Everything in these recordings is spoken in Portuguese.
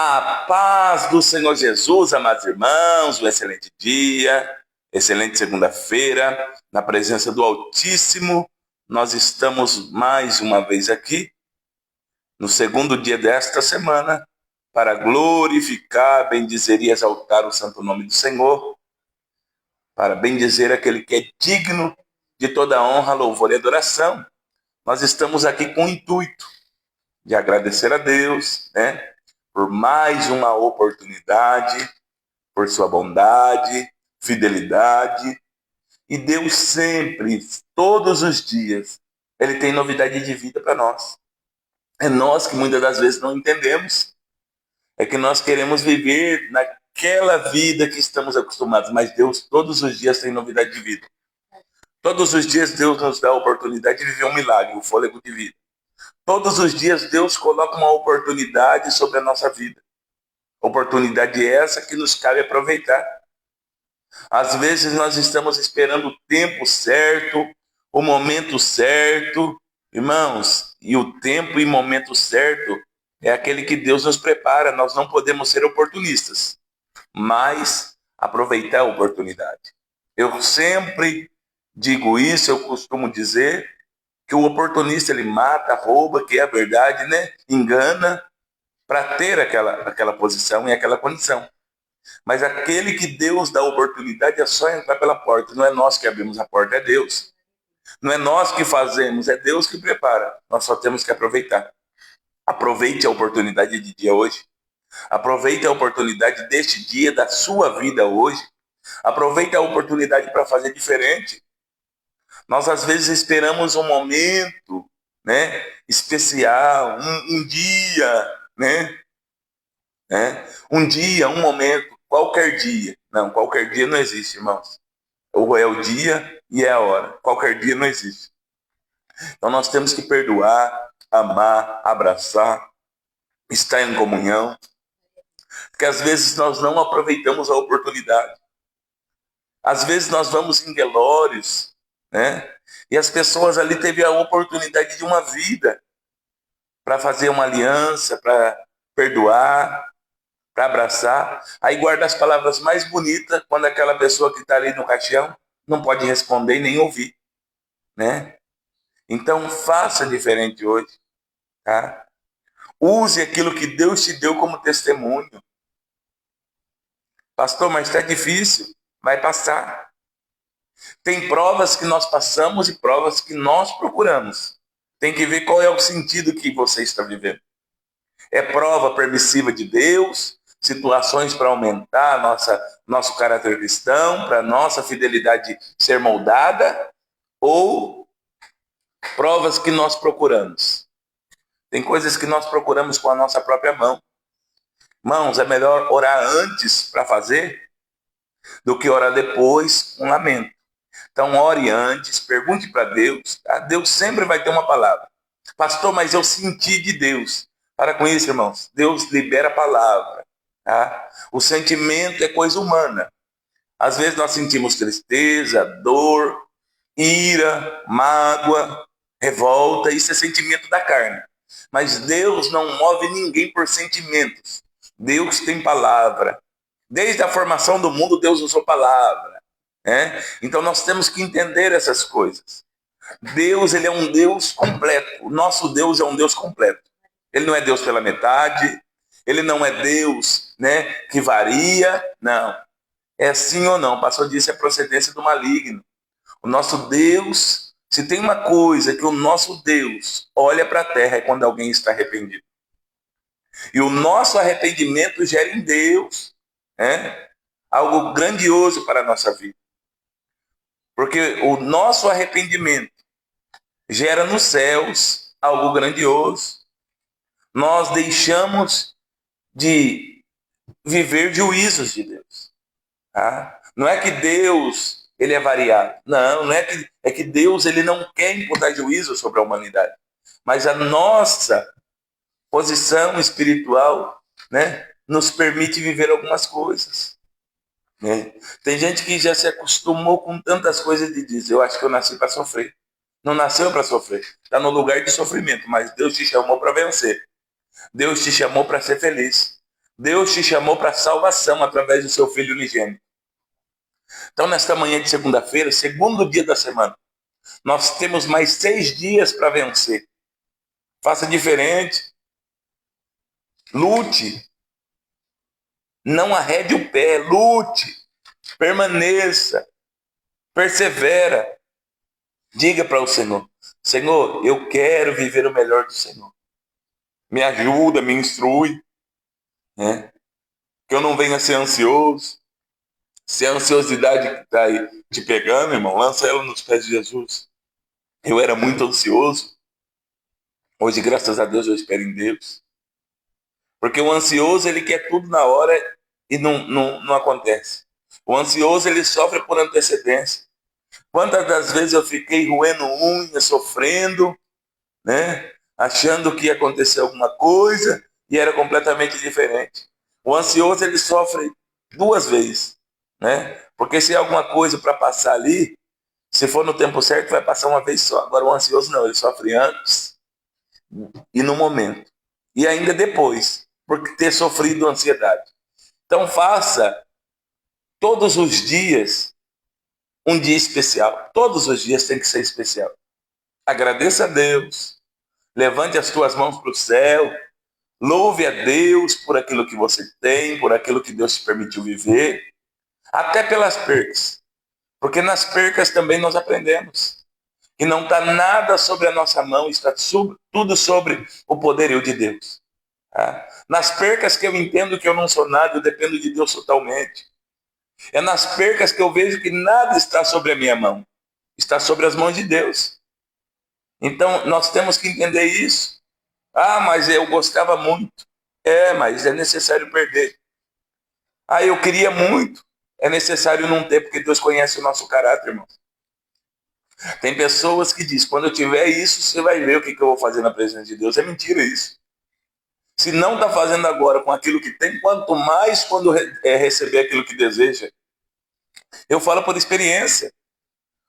A paz do Senhor Jesus, amados irmãos, um excelente dia, excelente segunda-feira, na presença do Altíssimo. Nós estamos mais uma vez aqui, no segundo dia desta semana, para glorificar, bendizer e exaltar o santo nome do Senhor, para bendizer aquele que é digno de toda honra, louvor e adoração. Nós estamos aqui com o intuito de agradecer a Deus, né? Por mais uma oportunidade, por sua bondade, fidelidade. E Deus sempre, todos os dias, Ele tem novidade de vida para nós. É nós que muitas das vezes não entendemos. É que nós queremos viver naquela vida que estamos acostumados. Mas Deus todos os dias tem novidade de vida. Todos os dias Deus nos dá a oportunidade de viver um milagre, o fôlego de vida. Todos os dias Deus coloca uma oportunidade sobre a nossa vida. Oportunidade essa que nos cabe aproveitar. Às vezes nós estamos esperando o tempo certo, o momento certo, irmãos, e o tempo e momento certo é aquele que Deus nos prepara. Nós não podemos ser oportunistas, mas aproveitar a oportunidade. Eu sempre digo isso, eu costumo dizer que o oportunista ele mata, rouba, que é a verdade, né? Engana para ter aquela posição e aquela condição. Mas aquele que Deus dá oportunidade é só entrar pela porta. Não é nós que abrimos a porta, é Deus. Não é nós que fazemos, é Deus que prepara. Nós só temos que aproveitar. Aproveite a oportunidade de dia hoje. Aproveite a oportunidade deste dia, da sua vida hoje. Aproveite a oportunidade para fazer diferente. Nós às vezes esperamos um momento, né, especial, um dia, né? Um dia, um momento, qualquer dia. Não, qualquer dia não existe, irmãos. Ou é o dia e é a hora. Qualquer dia não existe. Então nós temos que perdoar, amar, abraçar, estar em comunhão. Porque às vezes nós não aproveitamos a oportunidade. Às vezes nós vamos em velórios, né? E as pessoas ali teve a oportunidade de uma vida para fazer uma aliança, para perdoar, para abraçar. Aí guarda as palavras mais bonitas quando aquela pessoa que está ali no caixão não pode responder e nem ouvir, né? Então faça diferente hoje, tá? Use aquilo que Deus te deu como testemunho. Pastor, mas está difícil. Vai passar. Tem provas que nós passamos e provas que nós procuramos. Tem que ver qual é o sentido que você está vivendo. É prova permissiva de Deus, situações para aumentar nosso caráter cristão, para nossa fidelidade ser moldada, ou provas que nós procuramos. Tem coisas que nós procuramos com a nossa própria mão. Irmãos, é melhor orar antes para fazer do que orar depois com lamento. Então ore antes, pergunte para Deus. Tá? Deus sempre vai ter uma palavra. Pastor, mas eu senti de Deus. Para com isso, irmãos. Deus libera a palavra. Tá? O sentimento é coisa humana. Às vezes nós sentimos tristeza, dor, ira, mágoa, revolta. Isso é sentimento da carne. Mas Deus não move ninguém por sentimentos. Deus tem palavra. Desde a formação do mundo, Deus usou palavra. Então nós temos que entender essas coisas. Deus, ele é um Deus completo. O nosso Deus é um Deus completo. Ele não é Deus pela metade. Ele não é Deus, né, que varia. Não. É sim ou não. O pastor disse, é procedência do maligno. O nosso Deus, se tem uma coisa que o nosso Deus olha para a terra é quando alguém está arrependido. E o nosso arrependimento gera em Deus, algo grandioso para a nossa vida. Porque o nosso arrependimento gera nos céus algo grandioso. Nós deixamos de viver juízos de Deus. Tá? Não é que Deus ele é variado. Não é que Deus ele não quer imputar juízo sobre a humanidade. Mas a nossa posição espiritual, né, nos permite viver algumas coisas. Tem gente que já se acostumou com tantas coisas de dizer, eu acho que eu nasci para sofrer. Não nasceu para sofrer, está no lugar de sofrimento, mas Deus te chamou para vencer. Deus te chamou para ser feliz. Deus te chamou para salvação através do seu Filho unigênito. Então, nesta manhã de segunda-feira, segundo dia da semana, nós temos mais 6 dias para vencer. Faça diferente. Lute. Não arrede o pé. Lute. Permaneça. Persevera. Diga para o Senhor: Senhor, eu quero viver o melhor do Senhor. Me ajuda, me instrui. Né? Que eu não venha ser ansioso. Se a ansiosidade que está aí te pegando, irmão, lança ela nos pés de Jesus. Eu era muito ansioso. Hoje, graças a Deus, eu espero em Deus. Porque o ansioso, ele quer tudo na hora e não acontece. O ansioso, ele sofre por antecedência. Quantas das vezes eu fiquei roendo unha, sofrendo, né? Achando que ia acontecer alguma coisa e era completamente diferente. O ansioso, ele sofre 2 vezes, né? Porque se é alguma coisa para passar ali, se for no tempo certo, vai passar uma vez só. Agora o ansioso não, ele sofre antes e no momento. E ainda depois, por ter sofrido ansiedade. Então faça todos os dias um dia especial. Todos os dias tem que ser especial. Agradeça a Deus. Levante as tuas mãos para o céu. Louve a Deus por aquilo que você tem, por aquilo que Deus te permitiu viver. Até pelas percas. Porque nas percas também nós aprendemos. Que não está nada sobre a nossa mão, está tudo sobre o poderio de Deus. Tá? Nas percas que eu entendo que eu não sou nada, eu dependo de Deus totalmente. É nas percas que eu vejo que nada está sobre a minha mão. Está sobre as mãos de Deus. Então, nós temos que entender isso. Ah, mas eu gostava muito. Mas é necessário perder. Ah, eu queria muito. É necessário não ter, porque Deus conhece o nosso caráter, irmão. Tem pessoas que dizem, quando eu tiver isso, você vai ver o que eu vou fazer na presença de Deus. É mentira isso. Se não está fazendo agora com aquilo que tem, quanto mais quando receber aquilo que deseja. Eu falo por experiência.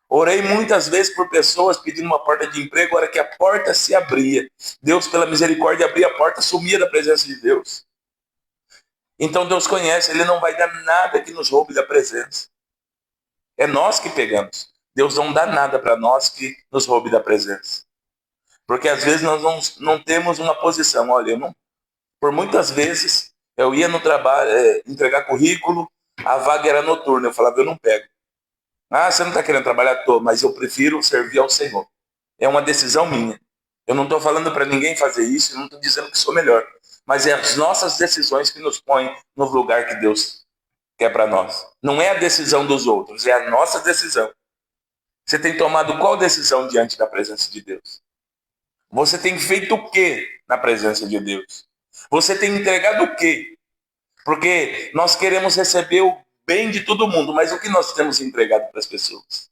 Orei muitas vezes por pessoas pedindo uma porta de emprego, a hora que a porta se abria. Deus, pela misericórdia, abria a porta, sumia da presença de Deus. Então Deus conhece, Ele não vai dar nada que nos roube da presença. É nós que pegamos. Deus não dá nada para nós que nos roube da presença. Porque às vezes nós não temos uma posição. Olha, por muitas vezes eu ia no trabalho, entregar currículo, a vaga era noturna. Eu falava, eu não pego. Ah, você não está querendo trabalhar? Tô, mas eu prefiro servir ao Senhor. É uma decisão minha. Eu não estou falando para ninguém fazer isso, eu não estou dizendo que sou melhor. Mas é as nossas decisões que nos põem no lugar que Deus quer para nós. Não é a decisão dos outros, é a nossa decisão. Você tem tomado qual decisão diante da presença de Deus? Você tem feito o que na presença de Deus? Você tem entregado o que? Porque nós queremos receber o bem de todo mundo, mas o que nós temos entregado para as pessoas?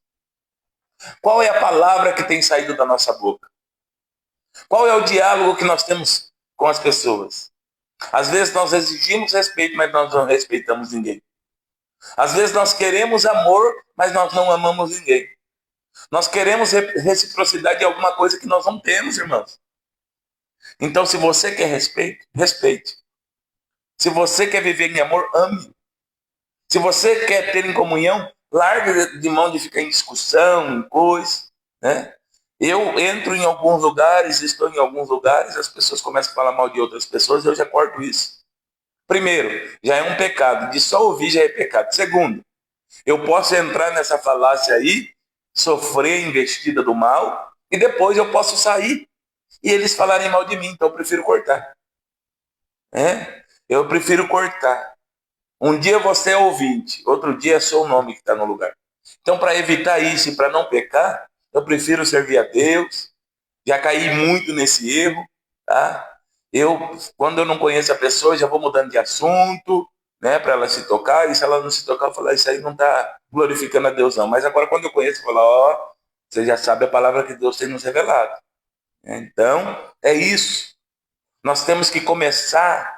Qual é a palavra que tem saído da nossa boca? Qual é o diálogo que nós temos com as pessoas? Às vezes nós exigimos respeito, mas nós não respeitamos ninguém. Às vezes nós queremos amor, mas nós não amamos ninguém. Nós queremos reciprocidade de alguma coisa que nós não temos, irmãos. Então, se você quer respeito, respeite. Se você quer viver em amor, ame. Se você quer ter em comunhão, largue de mão de ficar em discussão, em coisa, né? Eu entro em alguns lugares, estou em alguns lugares, as pessoas começam a falar mal de outras pessoas, eu já corto isso. Primeiro, já é um pecado, de só ouvir já é pecado. Segundo, eu posso entrar nessa falácia aí, sofrer a investida do mal, e depois eu posso sair e eles falarem mal de mim, então eu prefiro cortar. Eu prefiro cortar. Um dia você é ouvinte, outro dia é só o nome que está no lugar. Então, para evitar isso e para não pecar, eu prefiro servir a Deus. Já caí muito nesse erro, tá? Quando eu não conheço a pessoa, já vou mudando de assunto, né, para ela se tocar, e se ela não se tocar, eu falo, isso aí não está glorificando a Deus, não. Mas agora, quando eu conheço, eu falo, você já sabe a palavra que Deus tem nos revelado. Então, é isso. Nós temos que começar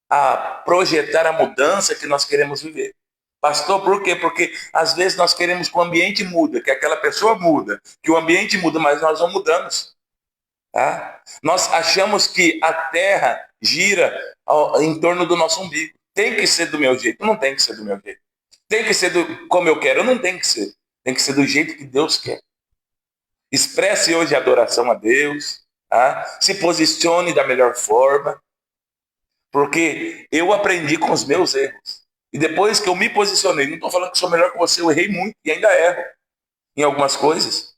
a projetar a mudança que nós queremos viver. Pastor, por quê? Porque às vezes nós queremos que o ambiente muda, que aquela pessoa muda, que o ambiente muda, mas nós não mudamos. Tá? Nós achamos que a terra gira em torno do nosso umbigo. Tem que ser do meu jeito? Não tem que ser do meu jeito. Tem que ser como eu quero? Não tem que ser. Tem que ser do jeito que Deus quer. Expresse hoje a adoração a Deus. Tá? Se posicione da melhor forma. Porque eu aprendi com os meus erros. E depois que eu me posicionei, não estou falando que sou melhor que você, eu errei muito e ainda erro em algumas coisas.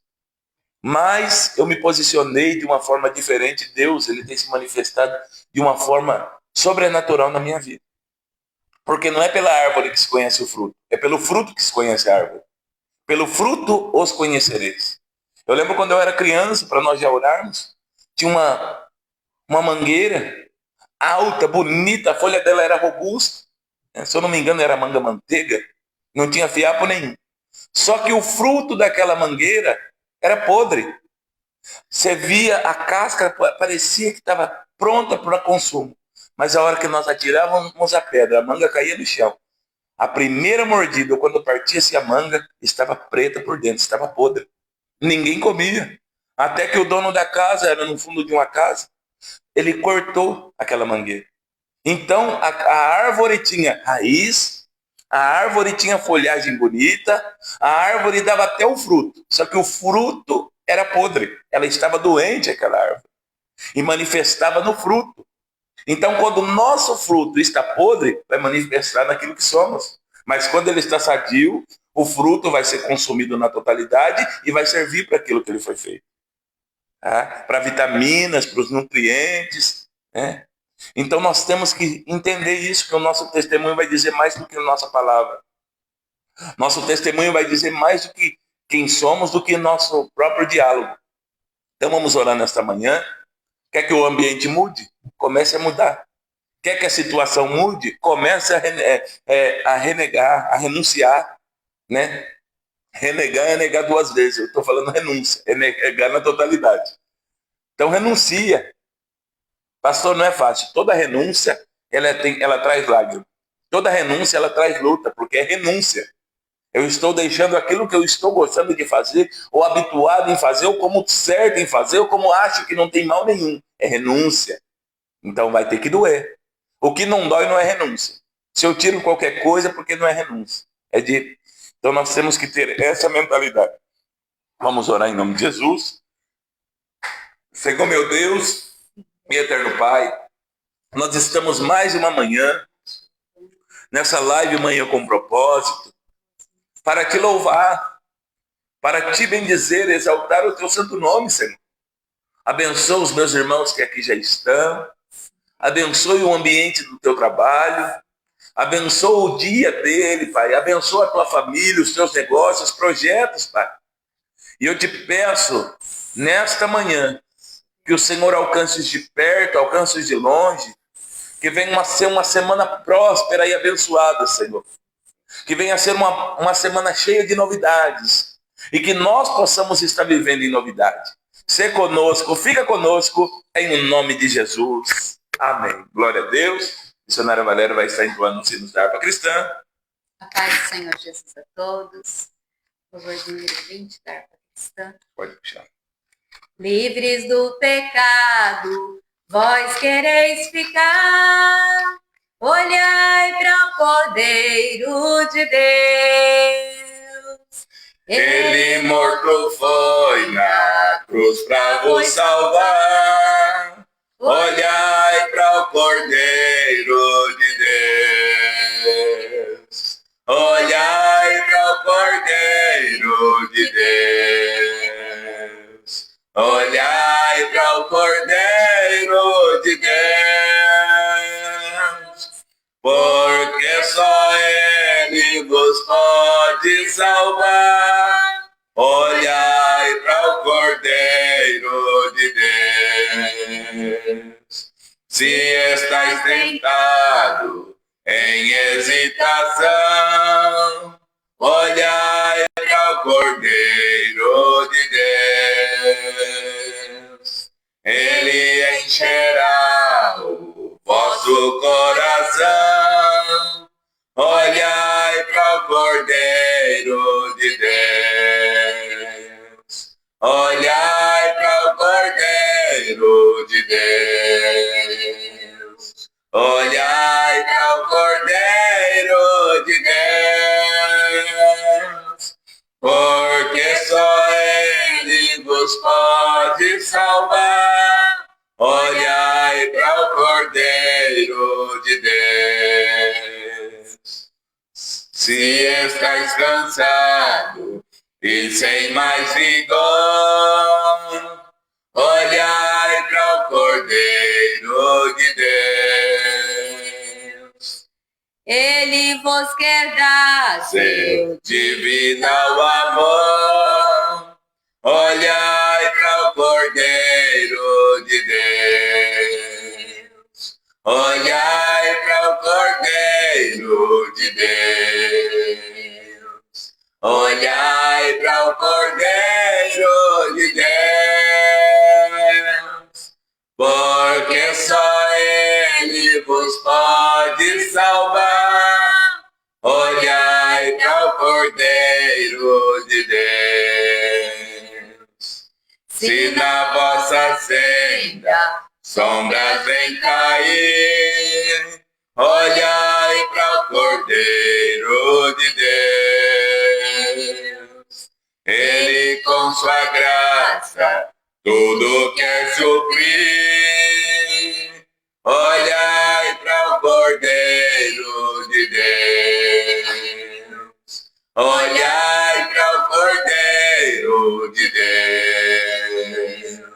Mas eu me posicionei de uma forma diferente. Deus, ele tem se manifestado de uma forma sobrenatural na minha vida. Porque não é pela árvore que se conhece o fruto, é pelo fruto que se conhece a árvore. Pelo fruto os conhecereis. Eu lembro quando eu era criança, para nós já orarmos, tinha uma mangueira alta, bonita, a folha dela era robusta. Se eu não me engano, era manga-manteiga. Não tinha fiapo nenhum. Só que o fruto daquela mangueira era podre. Você via a casca, parecia que estava pronta para consumo. Mas a hora que nós atirávamos a pedra, a manga caía no chão. A primeira mordida, quando partia-se a manga, estava preta por dentro, estava podre. Ninguém comia. Até que o dono da casa, era no fundo de uma casa, ele cortou aquela mangueira. Então, a árvore tinha raiz, a árvore tinha folhagem bonita, a árvore dava até o fruto. Só que o fruto era podre. Ela estava doente, aquela árvore. E manifestava no fruto. Então, quando o nosso fruto está podre, vai manifestar naquilo que somos. Mas quando ele está sadio, o fruto vai ser consumido na totalidade e vai servir para aquilo que ele foi feito. Tá? Para vitaminas, para os nutrientes. Né? Então, nós temos que entender isso, que o nosso testemunho vai dizer mais do que a nossa palavra. Nosso testemunho vai dizer mais do que quem somos, do que nosso próprio diálogo. Então, vamos orar nesta manhã. Quer que o ambiente mude? Comece a mudar. Quer que a situação mude? Comece a renegar, a renunciar. Né? Renegar é negar duas vezes. Eu estou falando renúncia, é negar na totalidade. Então, renuncia. Pastor, não é fácil. Toda renúncia, ela traz lágrima. Toda renúncia, ela traz luta, porque é renúncia. Eu estou deixando aquilo que eu estou gostando de fazer, ou habituado em fazer, ou como certo em fazer, ou como acho que não tem mal nenhum. É renúncia. Então vai ter que doer. O que não dói não é renúncia. Se eu tiro qualquer coisa, porque não é renúncia. Então nós temos que ter essa mentalidade. Vamos orar em nome de Jesus. Senhor meu Deus e eterno Pai, nós estamos mais uma manhã, nessa live Manhã com Propósito, para te louvar, para te bendizer, exaltar o teu santo nome, Senhor. Abençoa os meus irmãos que aqui já estão, abençoe o ambiente do teu trabalho, abençoa o dia dele, Pai, abençoa a tua família, os teus negócios, projetos, Pai. E eu te peço, nesta manhã, que o Senhor alcance de perto, alcance de longe, que venha ser uma semana próspera e abençoada, Senhor. Que venha ser uma semana cheia de novidades. E que nós possamos estar vivendo em novidade. Ser conosco, fica conosco, em nome de Jesus. Amém. Glória a Deus. Missionária Valéria vai estar entoando os hinos da harpa cristã. A paz do Senhor Jesus a todos. Louvor número 20 da harpa cristã. Pode puxar. Livres do pecado, vós quereis ficar. Olhai para o Cordeiro de Deus. Ele morto foi na cruz para vos salvar. Olhai para o Cordeiro de Deus. Olhai para o Cordeiro de Deus. Olhai para o Cordeiro de Deus. Porque só Ele vos pode salvar. Olhai para o Cordeiro de Deus. Se estáis tentado em hesitação, olhai para o Cordeiro de Deus. Ele encherá o vosso coração. Olhai para o Cordeiro de Deus. Olhai para o Cordeiro de Deus. Olhai para o Cordeiro de Deus, porque só Ele vos pode salvar. Olhai para o Cordeiro de Deus. Se estás cansado e sem mais vigor, olhai para o Cordeiro de Deus. Ele vos quer dar Seu divino amor. Olhai para o Cordeiro de Deus. Olhai para o Cordeiro de Deus. Olhai para o Cordeiro de Deus. Porque só Ele vos pode salvar. Olhai para o Cordeiro de Deus. Se na vossa senda sombras vêm cair, olhai para o Cordeiro de Deus. Ele com sua graça tudo quer suprir. Olhai para o Cordeiro de Deus. Olhai para o Cordeiro de Deus.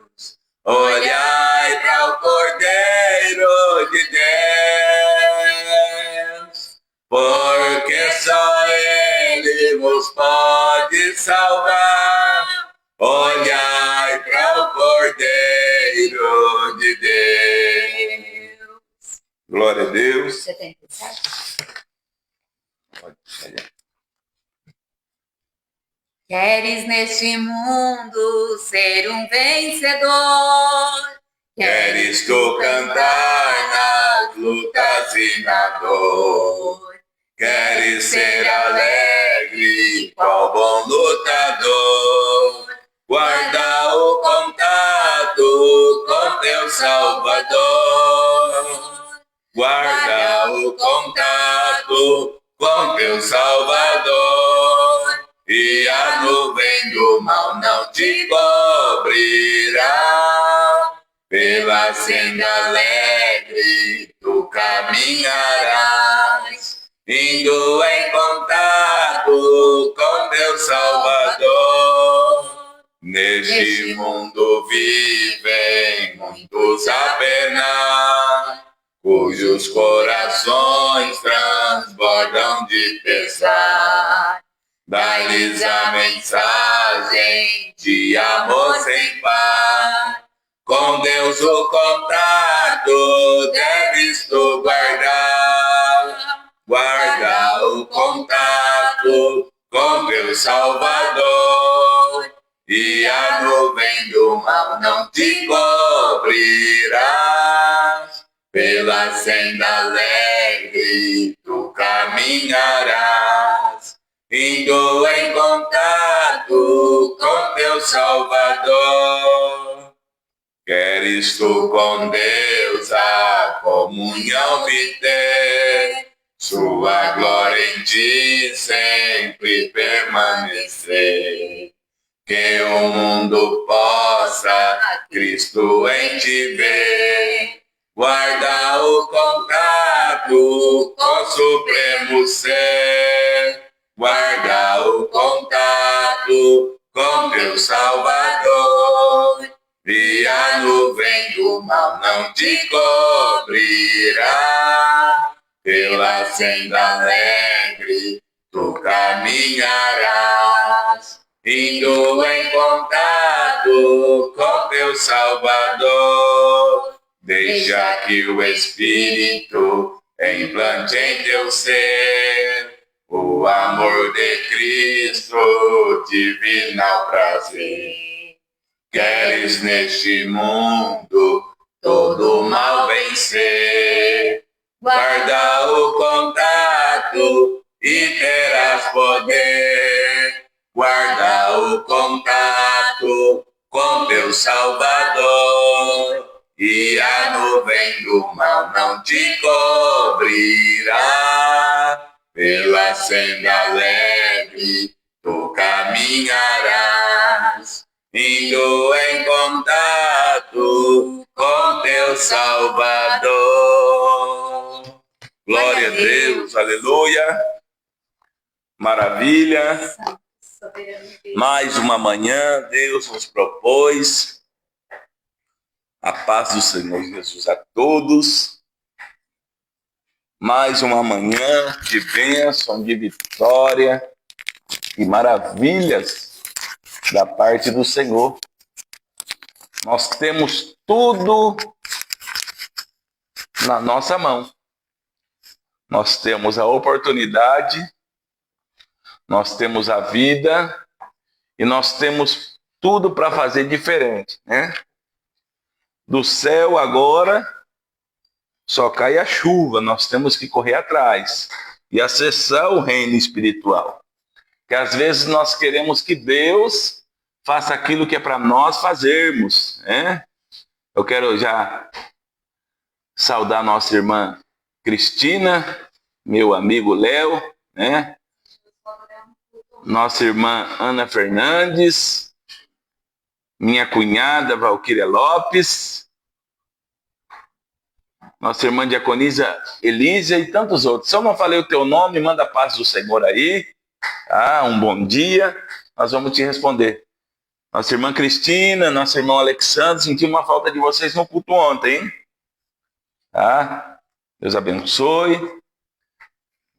Olhai para o Cordeiro de Deus. Porque só Ele vos pode salvar. Olhai para o Cordeiro de Deus. Glória a Deus. 77. Pode chegar. Queres neste mundo ser um vencedor? Queres tu cantar nas lutas e na dor? Queres ser alegre, qual bom lutador? Guarda o contato com teu Salvador. Guarda o contato com teu Salvador. E a nuvem do mal não te cobrirá. Pela senda alegre tu caminharás, indo em contato com teu Salvador. Neste mundo vivem muitos a penar, cujos corações transbordam de pesar. Dá-lhes a mensagem de amor sem par. Com Deus o contato deves tu guardar. Guarda o contato com teu Salvador. E a nuvem do mal não te cobrirá. Pela senda alegre tu caminharás, indo em contato com teu Salvador. Queres tu com Deus a comunhão obter, sua glória em ti sempre permanecer. Que o mundo possa Cristo em ti ver. Guarda o contato com o supremo ser. Guarda o contato com teu Salvador. E a nuvem do mal não te cobrirá. Pela senda alegre tu caminharás, indo em contato com teu Salvador. Deixa que o Espírito implante em teu ser o amor de Cristo, divinal prazer. Queres neste mundo todo mal vencer, guarda o contato e terás poder. Guarda o contato com teu Salvador, e a nuvem do mal não te cobrirá. Pela senda leve tu caminharás, indo em contato com teu Salvador. Glória a Deus, aleluia, maravilha. Mais uma manhã Deus nos propôs. A paz do Senhor Jesus a todos. Mais uma manhã de bênção, de vitória e maravilhas da parte do Senhor. Nós temos tudo na nossa mão. Nós temos a oportunidade, nós temos a vida e nós temos tudo para fazer diferente, né? Do céu agora só cai a chuva, nós temos que correr atrás e acessar o reino espiritual. Que às vezes nós queremos que Deus faça aquilo que é para nós fazermos, né? Eu quero já saudar nossa irmã Cristina, meu amigo Léo, né? Nossa irmã Ana Fernandes, minha cunhada Valquíria Lopes, nossa irmã diaconisa Elísia e tantos outros. Se eu não falei o teu nome, manda a paz do Senhor aí, tá? Um bom dia, nós vamos te responder. Nossa irmã Cristina, nosso irmão Alexandre, senti uma falta de vocês no culto ontem, hein? Tá? Deus abençoe.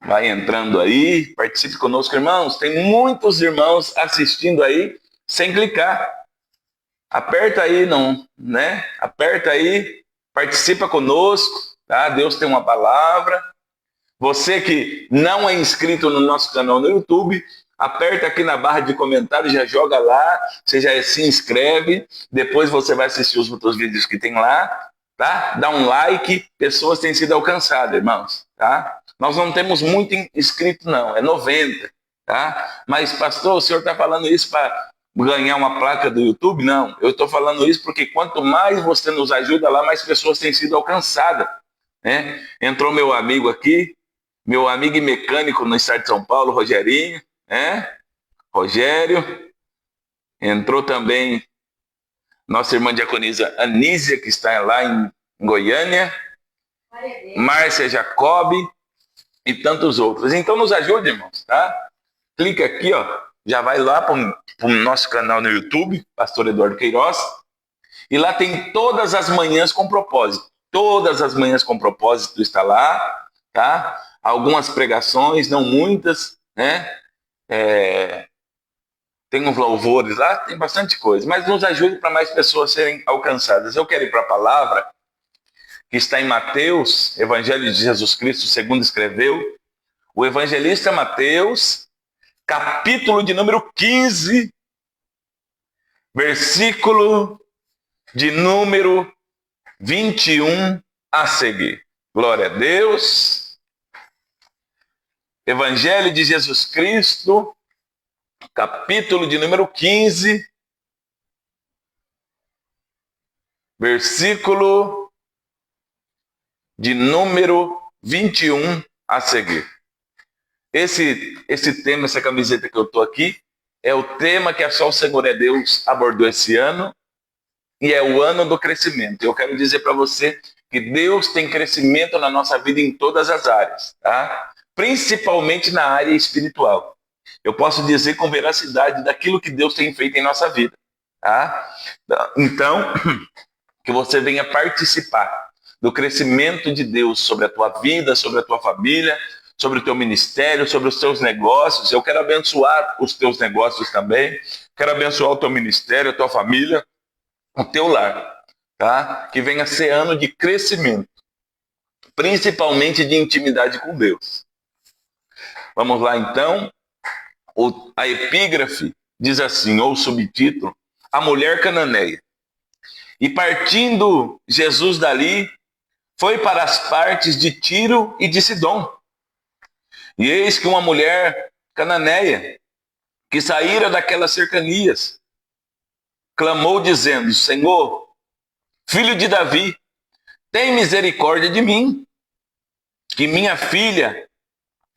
Vai entrando aí, participe conosco, irmãos. Tem muitos irmãos assistindo aí sem clicar. Aperta aí, não, né? Aperta aí, participa conosco, tá? Deus tem uma palavra. Você que não é inscrito no nosso canal no YouTube, aperta aqui na barra de comentários, já joga lá, você já se inscreve, depois você vai assistir os outros vídeos que tem lá, tá? Dá um like, pessoas têm sido alcançadas, irmãos, tá? Nós não temos muito inscrito não, é 90, tá? Mas pastor, o senhor está falando isso para ganhar uma placa do YouTube? Não, eu estou falando isso porque quanto mais você nos ajuda lá, mais pessoas têm sido alcançadas, né? Entrou meu amigo aqui, meu amigo e mecânico no estado de São Paulo, Rogerinho, né? Rogério. Entrou também nossa irmã diaconisa Anísia, que está lá em Goiânia. Márcia Jacob e tantos outros. Então nos ajude, irmãos, tá? Clica aqui, ó. Já vai lá para o nosso canal no YouTube, Pastor Eduardo Queiroz. E lá tem todas as manhãs com propósito. Todas as manhãs com propósito está lá, tá? Algumas pregações, não muitas, né? Tem uns louvores lá, tem bastante coisa. Mas nos ajude para mais pessoas serem alcançadas. Eu quero ir para a palavra que está em Mateus, Evangelho de Jesus Cristo, segundo escreveu o evangelista Mateus, capítulo de número 15, versículo de número 21 a seguir. Glória a Deus. Evangelho de Jesus Cristo, capítulo de número 15, versículo de número 21 a seguir. Esse tema, essa camiseta que eu estou aqui, é o tema que a Só o Senhor é Deus abordou esse ano, e é o ano do crescimento. Eu quero dizer para você que Deus tem crescimento na nossa vida em todas as áreas, tá? Principalmente na área espiritual. Eu posso dizer com veracidade daquilo que Deus tem feito em nossa vida, tá? Então, que você venha participar do crescimento de Deus sobre a tua vida, sobre a tua família, sobre o teu ministério, sobre os teus negócios. Eu quero abençoar os teus negócios também. Quero abençoar o teu ministério, a tua família, o teu lar, tá? Que venha ser ano de crescimento, principalmente de intimidade com Deus. Vamos lá então. A epígrafe diz assim, ou o subtítulo, a mulher cananeia. E partindo Jesus dali, foi para as partes de Tiro e de Sidom. E eis que uma mulher cananeia, que saíra daquelas cercanias, clamou dizendo, Senhor, filho de Davi, tem misericórdia de mim, que minha filha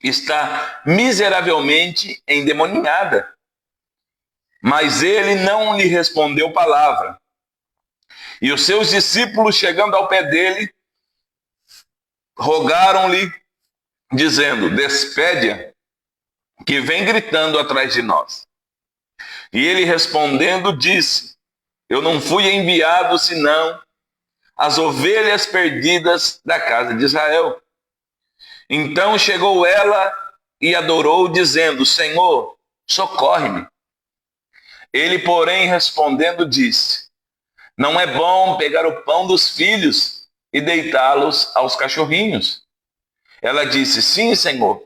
está miseravelmente endemoniada. Mas ele não lhe respondeu palavra. E os seus discípulos, chegando ao pé dele, rogaram-lhe, dizendo: despede-a, que vem gritando atrás de nós. E ele respondendo disse: eu não fui enviado senão as ovelhas perdidas da casa de Israel. Então chegou ela e adorou, dizendo: Senhor, socorre-me. Ele, porém, respondendo, disse: não é bom pegar o pão dos filhos e deitá-los aos cachorrinhos. Ela disse: sim, Senhor,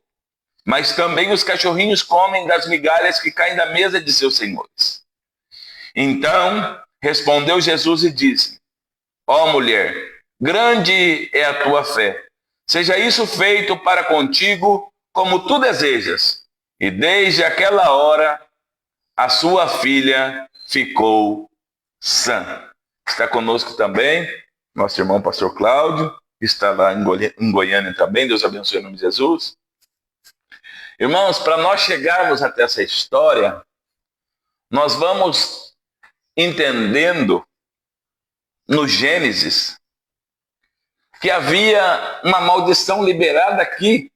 mas também os cachorrinhos comem das migalhas que caem da mesa de seus senhores. Então respondeu Jesus e disse: ó mulher, grande é a tua fé. Seja isso feito para contigo como tu desejas. E desde aquela hora a sua filha ficou sã. Está conosco também nosso irmão pastor Cláudio, que está lá em Goiânia também. Deus abençoe em nome de Jesus. Irmãos, para nós chegarmos até essa história, nós vamos entendendo no Gênesis que havia uma maldição liberada aqui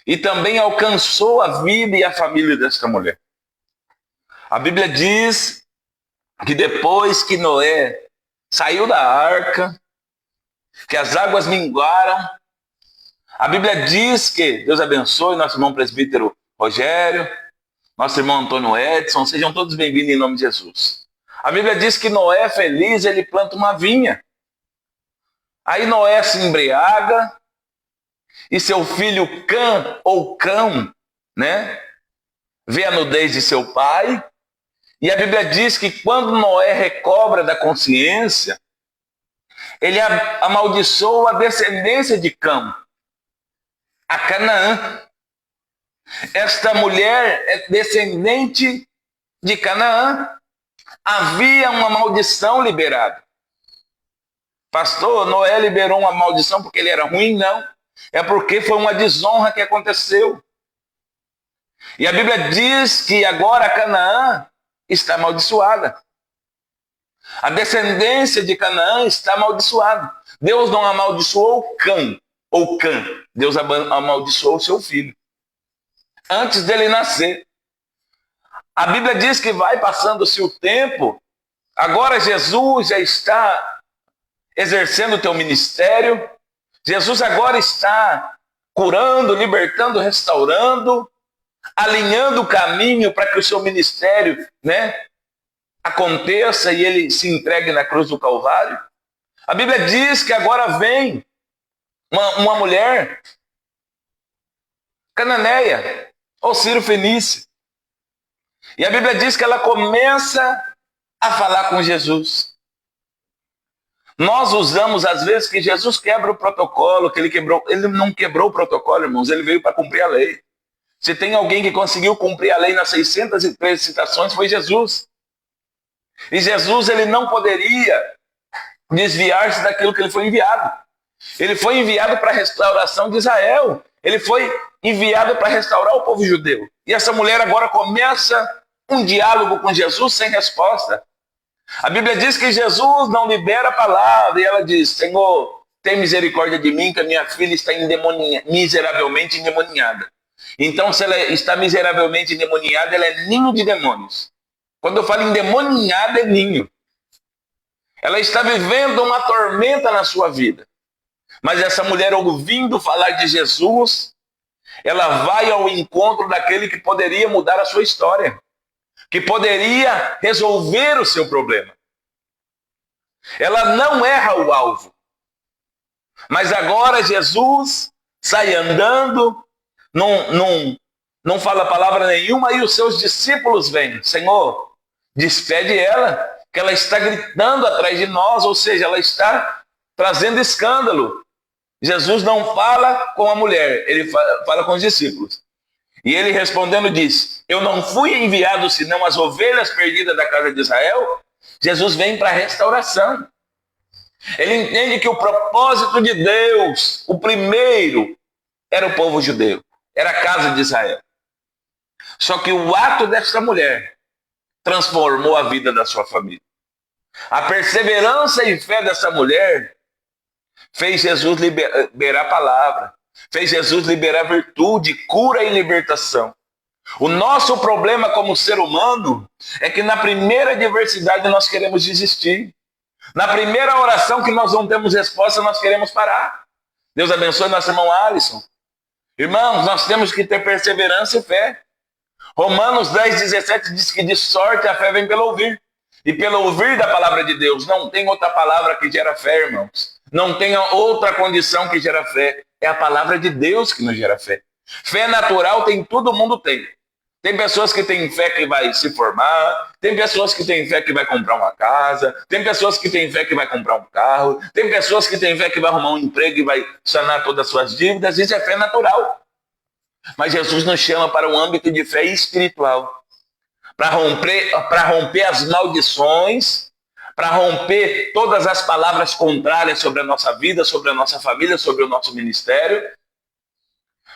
e também alcançou a vida e a família desta mulher. A Bíblia diz que depois que Noé saiu da arca, que as águas minguaram, a Bíblia diz que, Deus abençoe nosso irmão presbítero Rogério, nosso irmão Antônio Edson, sejam todos bem-vindos em nome de Jesus. A Bíblia diz que Noé, feliz, ele planta uma vinha. Aí Noé se embriaga e seu filho Cão, né, vê a nudez de seu pai. E a Bíblia diz que quando Noé recobra da consciência, ele amaldiçoa a descendência de Cão, a Canaã. Esta mulher é descendente de Canaã. Havia uma maldição liberada. Pastor, Noé liberou uma maldição porque ele era ruim? Não. É porque foi uma desonra que aconteceu. E a Bíblia diz que agora Canaã está amaldiçoada. A descendência de Canaã está amaldiçoada. Deus não amaldiçoou Cã. Deus amaldiçoou o seu filho antes dele nascer. A Bíblia diz que vai passando-se o tempo. Agora Jesus já está exercendo o teu ministério. Jesus agora está curando, libertando, restaurando, alinhando o caminho para que o seu ministério, né, aconteça e ele se entregue na cruz do Calvário. A Bíblia diz que agora vem uma mulher cananeia, ou Ciro-fenícia. E a Bíblia diz que ela começa a falar com Jesus. Nós usamos às vezes que Jesus quebra o protocolo, que ele não quebrou o protocolo, irmãos, ele veio para cumprir a lei. Se tem alguém que conseguiu cumprir a lei nas 613 citações, foi Jesus. E Jesus, ele não poderia desviar-se daquilo que ele foi enviado. Ele foi enviado para a restauração de Israel. Ele foi enviado para restaurar o povo judeu. E essa mulher agora começa um diálogo com Jesus sem resposta. A Bíblia diz que Jesus não libera a palavra e ela diz: Senhor, tem misericórdia de mim, que a minha filha está miseravelmente endemoniada. Então, se ela está miseravelmente endemoniada, ela é ninho de demônios. Quando eu falo endemoniada, é ninho. Ela está vivendo uma tormenta na sua vida. Mas essa mulher, ouvindo falar de Jesus, ela vai ao encontro daquele que poderia mudar a sua história, que poderia resolver o seu problema. Ela não erra o alvo. Mas agora Jesus sai andando, não fala palavra nenhuma, e os seus discípulos vêm: Senhor, despede ela, que ela está gritando atrás de nós, ou seja, ela está trazendo escândalo. Jesus não fala com a mulher, ele fala com os discípulos. E ele respondendo diz: eu não fui enviado senão as ovelhas perdidas da casa de Israel. Jesus vem para a restauração. Ele entende que o propósito de Deus, o primeiro, era o povo judeu, era a casa de Israel. Só que o ato desta mulher transformou a vida da sua família. A perseverança e fé dessa mulher fez Jesus liberar a palavra, fez Jesus liberar virtude, cura e libertação. O nosso problema como ser humano é que na primeira adversidade nós queremos desistir. Na primeira oração que nós não temos resposta, nós queremos parar. Deus abençoe nosso irmão Alisson. Irmãos, nós temos que ter perseverança e fé. Romanos 10:17 diz que de sorte a fé vem pelo ouvir. E pelo ouvir da palavra de Deus. Não tem outra palavra que gera fé, irmãos. Não tem outra condição que gera fé. É a palavra de Deus que nos gera fé. Fé natural todo mundo tem. Tem pessoas que têm fé que vai se formar, tem pessoas que têm fé que vai comprar uma casa, tem pessoas que têm fé que vai comprar um carro, tem pessoas que têm fé que vai arrumar um emprego e vai sanar todas as suas dívidas. Isso é fé natural. Mas Jesus nos chama para um âmbito de fé espiritual, para romper as maldições, para romper todas as palavras contrárias sobre a nossa vida, sobre a nossa família, sobre o nosso ministério.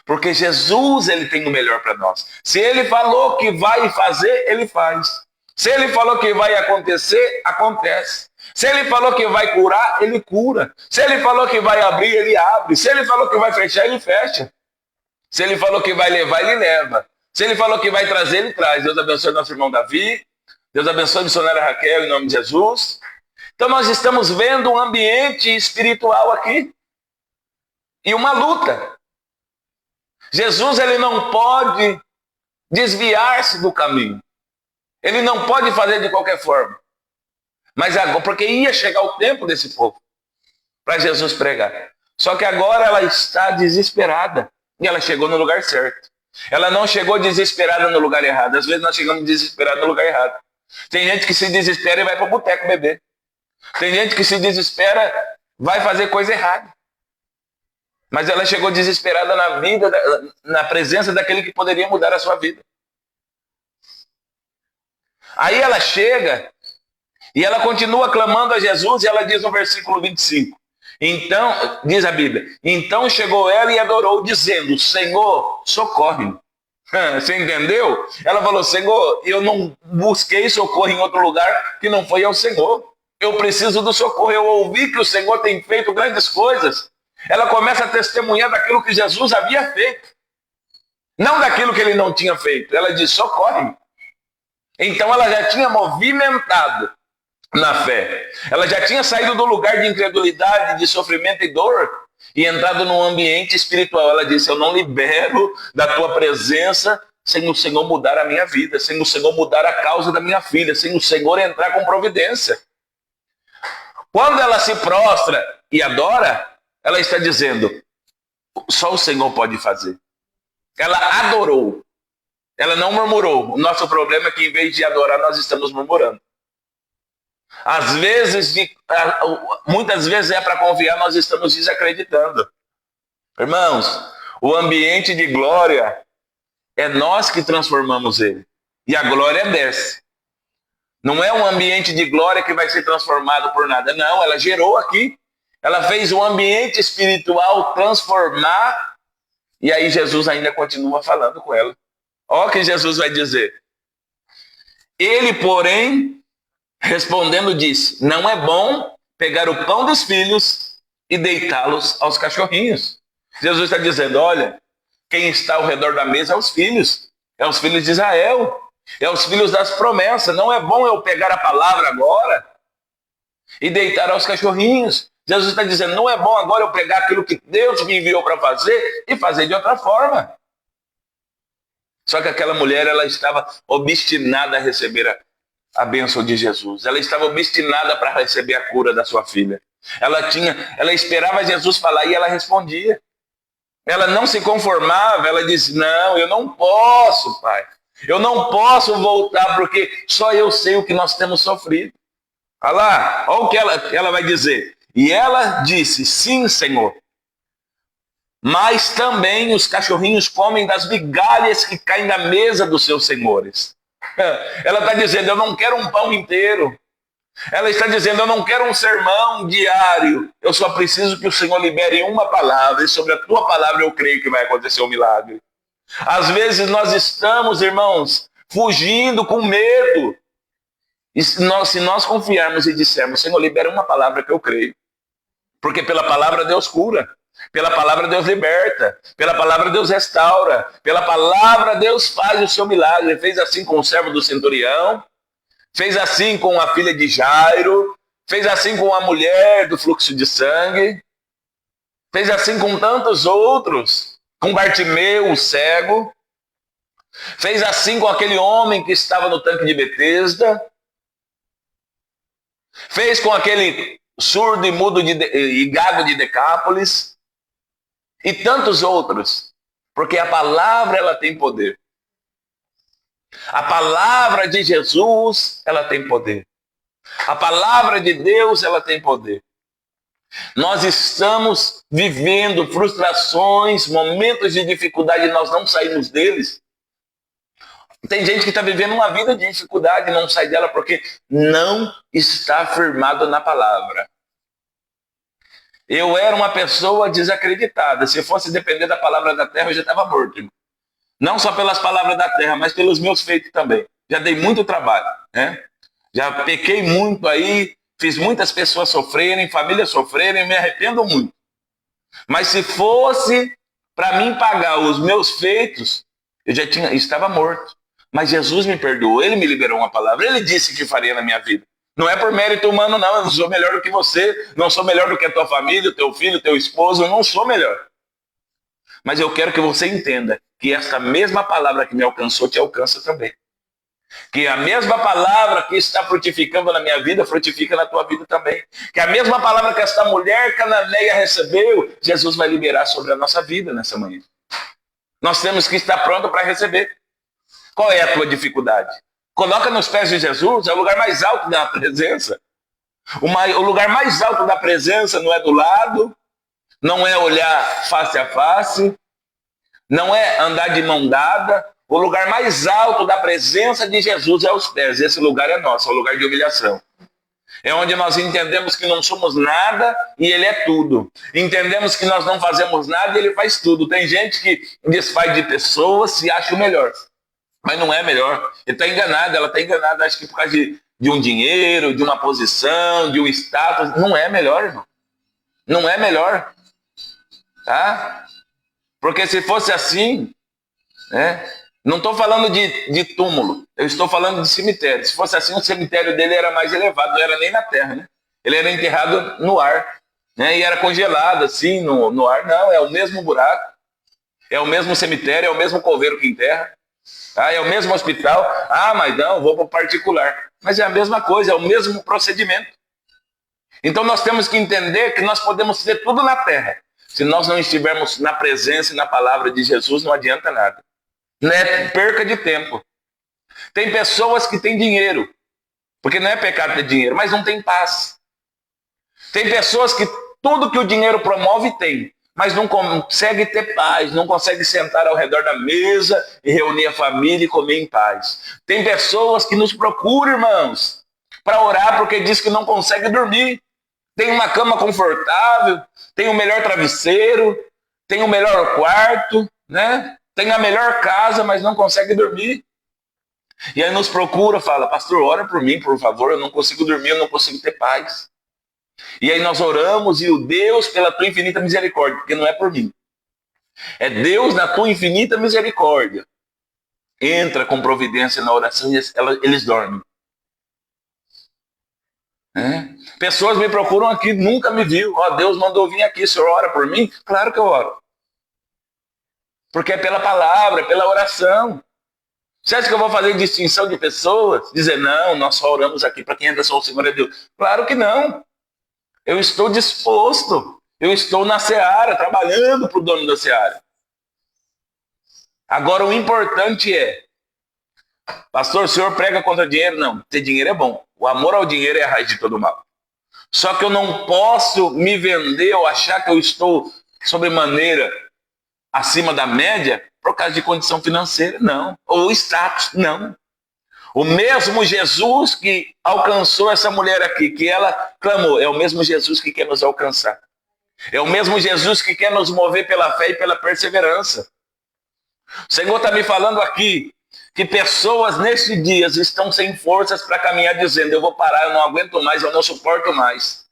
Porque Jesus, ele tem o melhor para nós. Se ele falou que vai fazer, ele faz. Se ele falou que vai acontecer, acontece. Se ele falou que vai curar, ele cura. Se ele falou que vai abrir, ele abre. Se ele falou que vai fechar, ele fecha. Se ele falou que vai levar, ele leva. Se ele falou que vai trazer, ele traz. Deus abençoe nosso irmão Davi. Deus abençoe a missionária Raquel, em nome de Jesus. Então nós estamos vendo um ambiente espiritual aqui. E uma luta. Jesus, ele não pode desviar-se do caminho. Ele não pode fazer de qualquer forma. Mas agora, porque ia chegar o tempo desse povo para Jesus pregar. Só que agora ela está desesperada. E ela chegou no lugar certo. Ela não chegou desesperada no lugar errado. Às vezes nós chegamos desesperados no lugar errado. Tem gente que se desespera e vai para o boteco beber. Tem gente que se desespera, vai fazer coisa errada. Mas ela chegou desesperada na vida, na presença daquele que poderia mudar a sua vida. Aí ela chega e ela continua clamando a Jesus e ela diz no versículo 25. Então, diz a Bíblia, então chegou ela e adorou, dizendo, Senhor, socorre-me. Você entendeu? Ela falou, Senhor, eu não busquei socorro em outro lugar que não foi ao Senhor. Eu preciso do socorro, eu ouvi que o Senhor tem feito grandes coisas. Ela começa a testemunhar daquilo que Jesus havia feito. Não daquilo que ele não tinha feito. Ela diz, socorre-me. Então ela já tinha movimentado na fé. Ela já tinha saído do lugar de incredulidade, de sofrimento e dor e entrado num ambiente espiritual. Ela disse, eu não libero da tua presença sem o Senhor mudar a minha vida, sem o Senhor mudar a causa da minha filha, sem o Senhor entrar com providência. Quando ela se prostra e adora, ela está dizendo, só o Senhor pode fazer. Ela adorou. Ela não murmurou. O nosso problema é que em vez de adorar, nós estamos murmurando. Às vezes, muitas vezes é para confiar, nós estamos desacreditando. Irmãos, o ambiente de glória é nós que transformamos ele. E a glória desce. Não é um ambiente de glória que vai ser transformado por nada. Não, ela gerou aqui. Ela fez o ambiente espiritual transformar. E aí Jesus ainda continua falando com ela. Olha o que Jesus vai dizer. Ele, porém, respondendo, disse, não é bom pegar o pão dos filhos e deitá-los aos cachorrinhos. Jesus está dizendo, olha, quem está ao redor da mesa é os filhos de Israel, é os filhos das promessas. Não é bom eu pegar a palavra agora e deitar aos cachorrinhos. Jesus está dizendo, não é bom agora eu pegar aquilo que Deus me enviou para fazer e fazer de outra forma. Só que aquela mulher, ela estava obstinada a receber a bênção de Jesus. Ela estava obstinada para receber a cura da sua filha. Ela esperava Jesus falar e ela respondia. Ela não se conformava, ela disse, não, eu não posso, pai. Eu não posso voltar porque só eu sei o que nós temos sofrido. Olha lá, olha o que ela vai dizer. E ela disse, sim, Senhor. Mas também os cachorrinhos comem das migalhas que caem da mesa dos seus senhores. Ela está dizendo, eu não quero um pão inteiro. Ela está dizendo, eu não quero um sermão diário, eu só preciso que o Senhor libere uma palavra, e sobre a tua palavra eu creio que vai acontecer um milagre. Às vezes nós estamos, irmãos, fugindo com medo. E se nós confiarmos e dissermos, Senhor, libera uma palavra que eu creio. Porque pela palavra Deus cura, pela palavra Deus liberta, pela palavra Deus restaura, pela palavra Deus faz o seu milagre. Fez assim com o servo do centurião, fez assim com a filha de Jairo, fez assim com a mulher do fluxo de sangue, fez assim com tantos outros, com Bartimeu, o cego, fez assim com aquele homem que estava no tanque de Betesda, fez com aquele surdo e mudo e gago de Decápolis, e tantos outros, porque a palavra ela tem poder. A palavra de Jesus, ela tem poder. A palavra de Deus, ela tem poder. Nós estamos vivendo frustrações, momentos de dificuldade, nós não saímos deles. Tem gente que está vivendo uma vida de dificuldade e não sai dela porque não está firmado na palavra. Eu era uma pessoa desacreditada. Se fosse depender da palavra da terra, eu já estava morto. Não só pelas palavras da terra, mas pelos meus feitos também. Já dei muito trabalho, né? Já pequei muito aí, fiz muitas pessoas sofrerem, famílias sofrerem, me arrependo muito. Mas se fosse para mim pagar os meus feitos, eu já estava morto. Mas Jesus me perdoou, Ele me liberou uma palavra, Ele disse que faria na minha vida. Não é por mérito humano, não. Eu não sou melhor do que você, não sou melhor do que a tua família, o teu filho, o teu esposo, eu não sou melhor. Mas eu quero que você entenda que esta mesma palavra que me alcançou te alcança também. Que a mesma palavra que está frutificando na minha vida, frutifica na tua vida também. Que a mesma palavra que esta mulher cananeia recebeu, Jesus vai liberar sobre a nossa vida nessa manhã. Nós temos que estar pronto para receber. Qual é a tua dificuldade? Coloca nos pés de Jesus, é o lugar mais alto da presença. O lugar mais alto da presença não é do lado, não é olhar face a face, não é andar de mão dada. O lugar mais alto da presença de Jesus é os pés. Esse lugar é nosso, é o lugar de humilhação. É onde nós entendemos que não somos nada e Ele é tudo. Entendemos que nós não fazemos nada e Ele faz tudo. Tem gente que desfaz de pessoas e acha o melhor. Mas não é melhor. Ele está enganado, ela está enganada, acho que por causa de um dinheiro, de uma posição, de um status. Não é melhor, irmão. Não é melhor. Tá? Porque se fosse assim, né? Não estou falando de túmulo, eu estou falando de cemitério. Se fosse assim, o cemitério dele era mais elevado, não era nem na terra, né? Ele era enterrado no ar, né? E era congelado assim no ar. Não, é o mesmo buraco, é o mesmo cemitério, é o mesmo coveiro que enterra. Ah, é o mesmo hospital. Ah, mas não, vou para o particular. Mas é a mesma coisa, é o mesmo procedimento. Então nós temos que entender que nós podemos ter tudo na terra. Se nós não estivermos na presença e na palavra de Jesus, não adianta nada. Não é perca de tempo. Tem pessoas que têm dinheiro, porque não é pecado ter dinheiro, mas não tem paz. Tem pessoas que tudo que o dinheiro promove tem, mas não consegue ter paz, não consegue sentar ao redor da mesa e reunir a família e comer em paz. Tem pessoas que nos procuram, irmãos, para orar porque diz que não consegue dormir. Tem uma cama confortável, tem o melhor travesseiro, tem o melhor quarto, né? Tem a melhor casa, mas não consegue dormir. E aí nos procura, fala, pastor, ora por mim, por favor, eu não consigo dormir, eu não consigo ter paz. E aí nós oramos e o Deus, pela tua infinita misericórdia, porque não é por mim. É Deus na tua infinita misericórdia. Entra com providência na oração e eles dormem. Pessoas me procuram aqui, nunca me viu. Ó, Deus mandou vir aqui, o senhor ora por mim? Claro que eu oro. Porque é pela palavra, é pela oração. Você acha que eu vou fazer distinção de pessoas? Dizer, não, nós só oramos aqui para quem é só o Senhor é Deus. Claro que não. Eu estou disposto. Eu estou na seara, trabalhando para o dono da seara. Agora o importante é, pastor, o senhor prega contra dinheiro? Não, ter dinheiro é bom. O amor ao dinheiro é a raiz de todo mal. Só que eu não posso me vender ou achar que eu estou sobremaneira acima da média por causa de condição financeira, não. Ou status, não. O mesmo Jesus que alcançou essa mulher aqui, que ela clamou, é o mesmo Jesus que quer nos alcançar. É o mesmo Jesus que quer nos mover pela fé e pela perseverança. O Senhor está me falando aqui que pessoas nesses dias estão sem forças para caminhar dizendo, eu vou parar, eu não aguento mais, eu não suporto mais.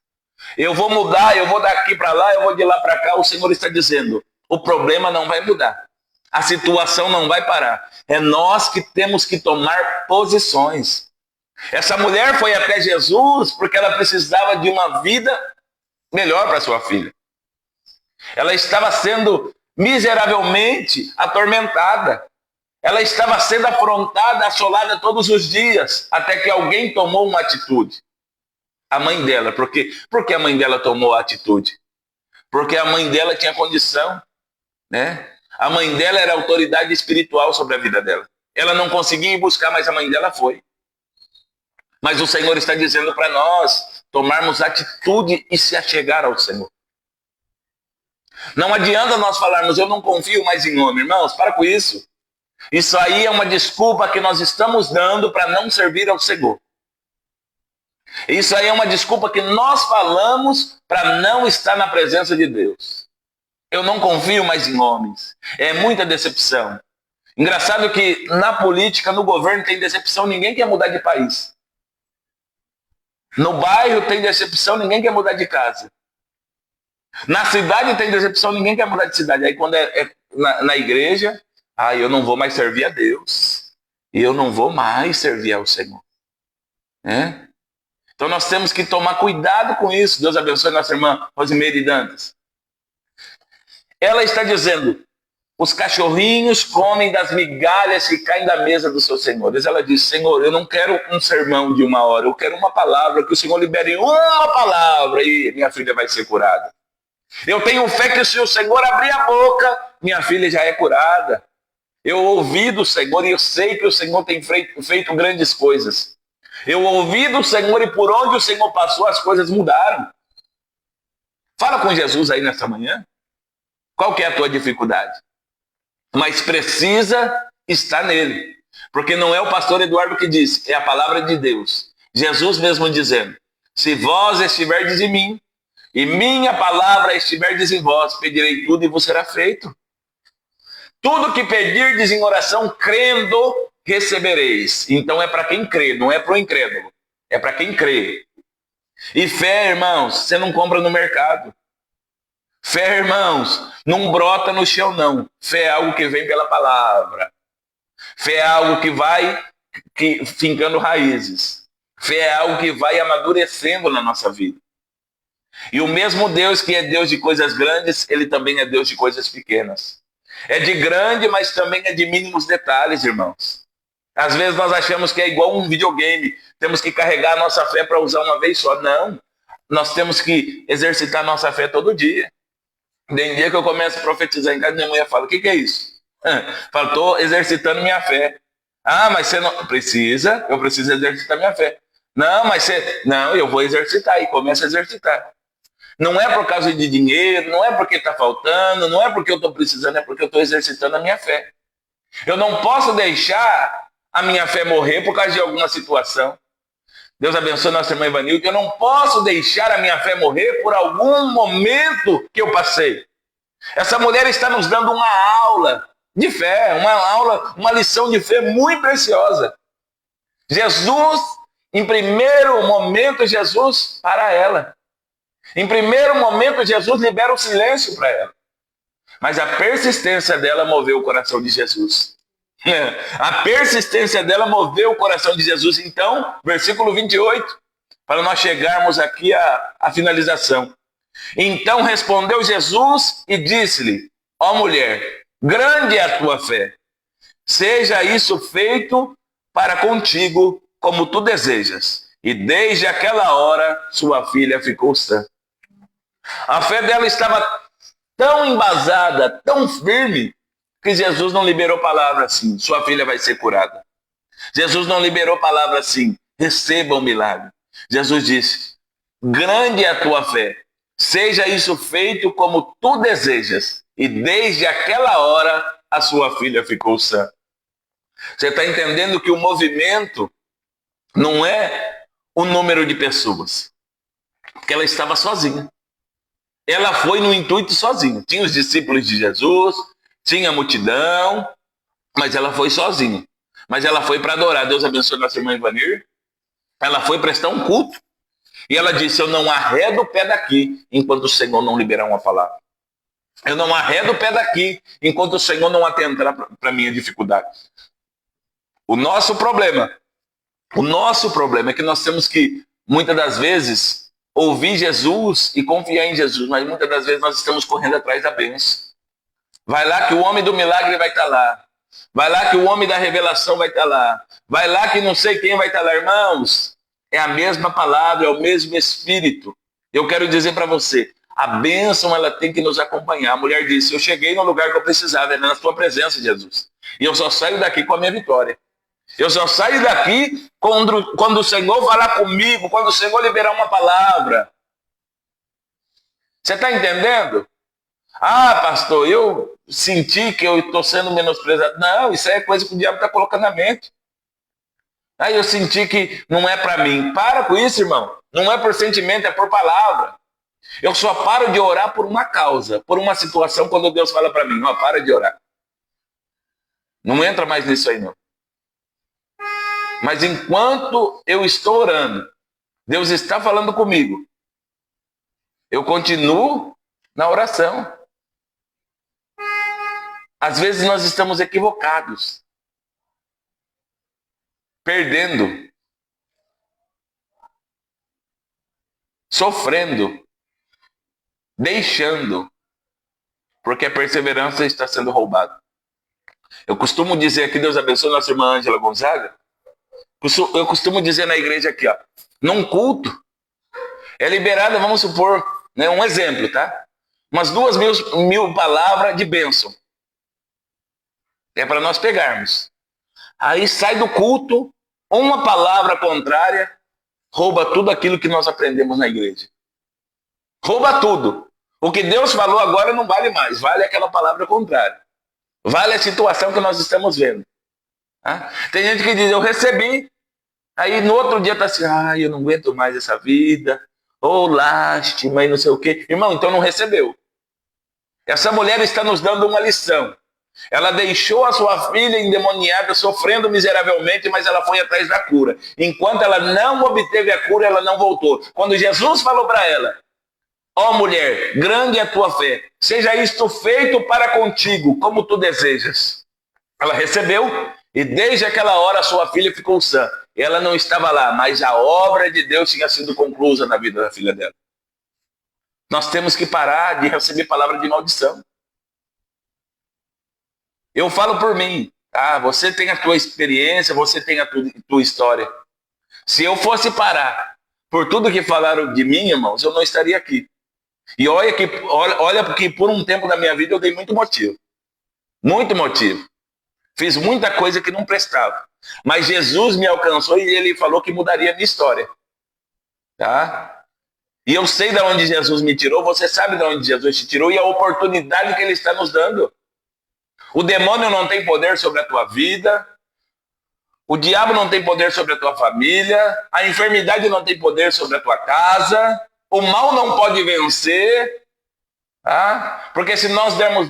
Eu vou mudar, eu vou daqui para lá, eu vou de lá para cá. O Senhor está dizendo, o problema não vai mudar. A situação não vai parar. É nós que temos que tomar posições. Essa mulher foi até Jesus porque ela precisava de uma vida melhor para sua filha. Ela estava sendo miseravelmente atormentada. Ela estava sendo afrontada, assolada todos os dias, até que alguém tomou uma atitude. A mãe dela. Por que a mãe dela tomou a atitude? Porque a mãe dela tinha condição, né? A mãe dela era autoridade espiritual sobre a vida dela. Ela não conseguia ir buscar, mas a mãe dela foi. Mas o Senhor está dizendo para nós tomarmos atitude e se achegar ao Senhor. Não adianta nós falarmos, eu não confio mais em homem. Irmãos, para com isso. Isso aí é uma desculpa que nós estamos dando para não servir ao Senhor. Isso aí é uma desculpa que nós falamos para não estar na presença de Deus. Eu não confio mais em homens. É muita decepção. Engraçado que na política, no governo tem decepção, ninguém quer mudar de país. No bairro tem decepção, ninguém quer mudar de casa. Na cidade tem decepção, ninguém quer mudar de cidade. Aí quando é na igreja, eu não vou mais servir a Deus. E eu não vou mais servir ao Senhor. É? Então nós temos que tomar cuidado com isso. Deus abençoe nossa irmã Rosimeire Dantas. Ela está dizendo, os cachorrinhos comem das migalhas que caem da mesa dos seus senhores. Ela diz, Senhor, eu não quero um sermão de 1 hora, eu quero uma palavra, que o Senhor libere uma palavra e minha filha vai ser curada. Eu tenho fé que se o Senhor abrir a boca, minha filha já é curada. Eu ouvi do Senhor e eu sei que o Senhor tem feito grandes coisas. Eu ouvi do Senhor e por onde o Senhor passou, as coisas mudaram. Fala com Jesus aí nessa manhã. Qual que é a tua dificuldade? Mas precisa estar nele. Porque não é o pastor Eduardo que disse, é a palavra de Deus. Jesus mesmo dizendo, se vós estiverdes em mim, e minha palavra estiverdes em vós, pedirei tudo e vos será feito. Tudo que pedirdes em oração, crendo, recebereis. Então é para quem crê, não é para o incrédulo. É para quem crê. E fé, irmãos, você não compra no mercado. Fé, irmãos, não brota no chão, não. Fé é algo que vem pela palavra. Fé é algo que vai fincando raízes. Fé é algo que vai amadurecendo na nossa vida. E o mesmo Deus que é Deus de coisas grandes, ele também é Deus de coisas pequenas. É de grande, mas também é de mínimos detalhes, irmãos. Às vezes nós achamos que é igual um videogame. Temos que carregar a nossa fé para usar uma vez só. Não. Nós temos que exercitar a nossa fé todo dia. Tem dia que eu começo a profetizar em casa, minha mulher fala, o que é isso? Falo, estou exercitando minha fé. Mas você não precisa, eu preciso exercitar minha fé. Não, mas você... Não, eu vou exercitar e começo a exercitar. Não é por causa de dinheiro, não é porque está faltando, não é porque eu estou precisando, é porque eu estou exercitando a minha fé. Eu não posso deixar a minha fé morrer por causa de alguma situação. Deus abençoe nossa irmã Ivanilda. Eu não posso deixar a minha fé morrer por algum momento que eu passei. Essa mulher está nos dando uma aula de fé, uma lição de fé muito preciosa. Jesus, em primeiro momento, Jesus para ela. Em primeiro momento, Jesus libera o silêncio para ela. Mas a persistência dela moveu o coração de Jesus. A persistência dela moveu o coração de Jesus. Então, versículo 28, para nós chegarmos aqui à finalização. Então respondeu Jesus e disse-lhe, ó mulher, grande é a tua fé. Seja isso feito para contigo como tu desejas. E desde aquela hora, sua filha ficou sã. A fé dela estava tão embasada, tão firme, que Jesus não liberou palavra assim, sua filha vai ser curada. Jesus não liberou palavra assim, receba o milagre. Jesus disse, grande é a tua fé, seja isso feito como tu desejas. E desde aquela hora, a sua filha ficou sã. Você está entendendo que o movimento não é o número de pessoas, porque ela estava sozinha. Ela foi no intuito sozinha. Tinha os discípulos de Jesus, tinha a multidão, mas ela foi sozinha. Mas ela foi para adorar. Deus abençoe nossa irmã Ivanir. Ela foi prestar um culto. E ela disse, eu não arredo o pé daqui enquanto o Senhor não liberar uma palavra. Eu não arredo o pé daqui enquanto o Senhor não atentar para a minha dificuldade. O nosso problema é que nós temos que, muitas das vezes, ouvir Jesus e confiar em Jesus, mas muitas das vezes nós estamos correndo atrás da bênção. Vai lá que o homem do milagre vai estar lá. Vai lá que o homem da revelação vai estar lá. Vai lá que não sei quem vai estar lá. Irmãos, é a mesma palavra, é o mesmo Espírito. Eu quero dizer para você, a bênção ela tem que nos acompanhar. A mulher disse, eu cheguei no lugar que eu precisava, era na tua presença, Jesus. E eu só saio daqui com a minha vitória. Eu só saio daqui quando o Senhor falar comigo, quando o Senhor liberar uma palavra. Você está entendendo? Ah, pastor, eu senti que eu estou sendo menosprezado. Não, isso aí é coisa que o diabo está colocando na mente. Aí eu senti que não é para mim. Para com isso, irmão. Não é por sentimento, é por palavra. Eu só paro de orar por uma causa, por uma situação, quando Deus fala para mim, ó, para de orar. Não entra mais nisso aí, não. Mas enquanto eu estou orando, Deus está falando comigo. Eu continuo na oração. Às vezes nós estamos equivocados. Perdendo. Sofrendo. Deixando. Porque a perseverança está sendo roubada. Eu costumo dizer aqui, Deus abençoe nossa irmã Ângela Gonzaga. Eu costumo dizer na igreja aqui, ó, num culto, é liberada, vamos supor, né, um exemplo, tá? Umas 2.000 palavras de bênção. É para nós pegarmos. Aí sai do culto, uma palavra contrária, rouba tudo aquilo que nós aprendemos na igreja. Rouba tudo. O que Deus falou agora não vale mais, vale aquela palavra contrária. Vale a situação que nós estamos vendo. Tá? Tem gente que diz, eu recebi, aí no outro dia está assim, eu não aguento mais essa vida, ou lástima e não sei o quê. Irmão, então não recebeu. Essa mulher está nos dando uma lição. Ela deixou a sua filha endemoniada, sofrendo miseravelmente, mas ela foi atrás da cura. Enquanto ela não obteve a cura, ela não voltou. Quando Jesus falou para ela, ó mulher, grande é a tua fé, seja isto feito para contigo, como tu desejas. Ela recebeu, e desde aquela hora a sua filha ficou sã. Ela não estava lá, mas a obra de Deus tinha sido conclusa na vida da filha dela. Nós temos que parar de receber palavra de maldição. Eu falo por mim, tá? Você tem a tua experiência, você tem a tua história. Se eu fosse parar por tudo que falaram de mim, irmãos, eu não estaria aqui. E olha porque por um tempo da minha vida eu dei muito motivo. Muito motivo. Fiz muita coisa que não prestava. Mas Jesus me alcançou e ele falou que mudaria a minha história. Tá? E eu sei de onde Jesus me tirou, você sabe de onde Jesus te tirou e a oportunidade que ele está nos dando. O demônio não tem poder sobre a tua vida. O diabo não tem poder sobre a tua família. A enfermidade não tem poder sobre a tua casa. O mal não pode vencer. Tá? Porque se nós dermos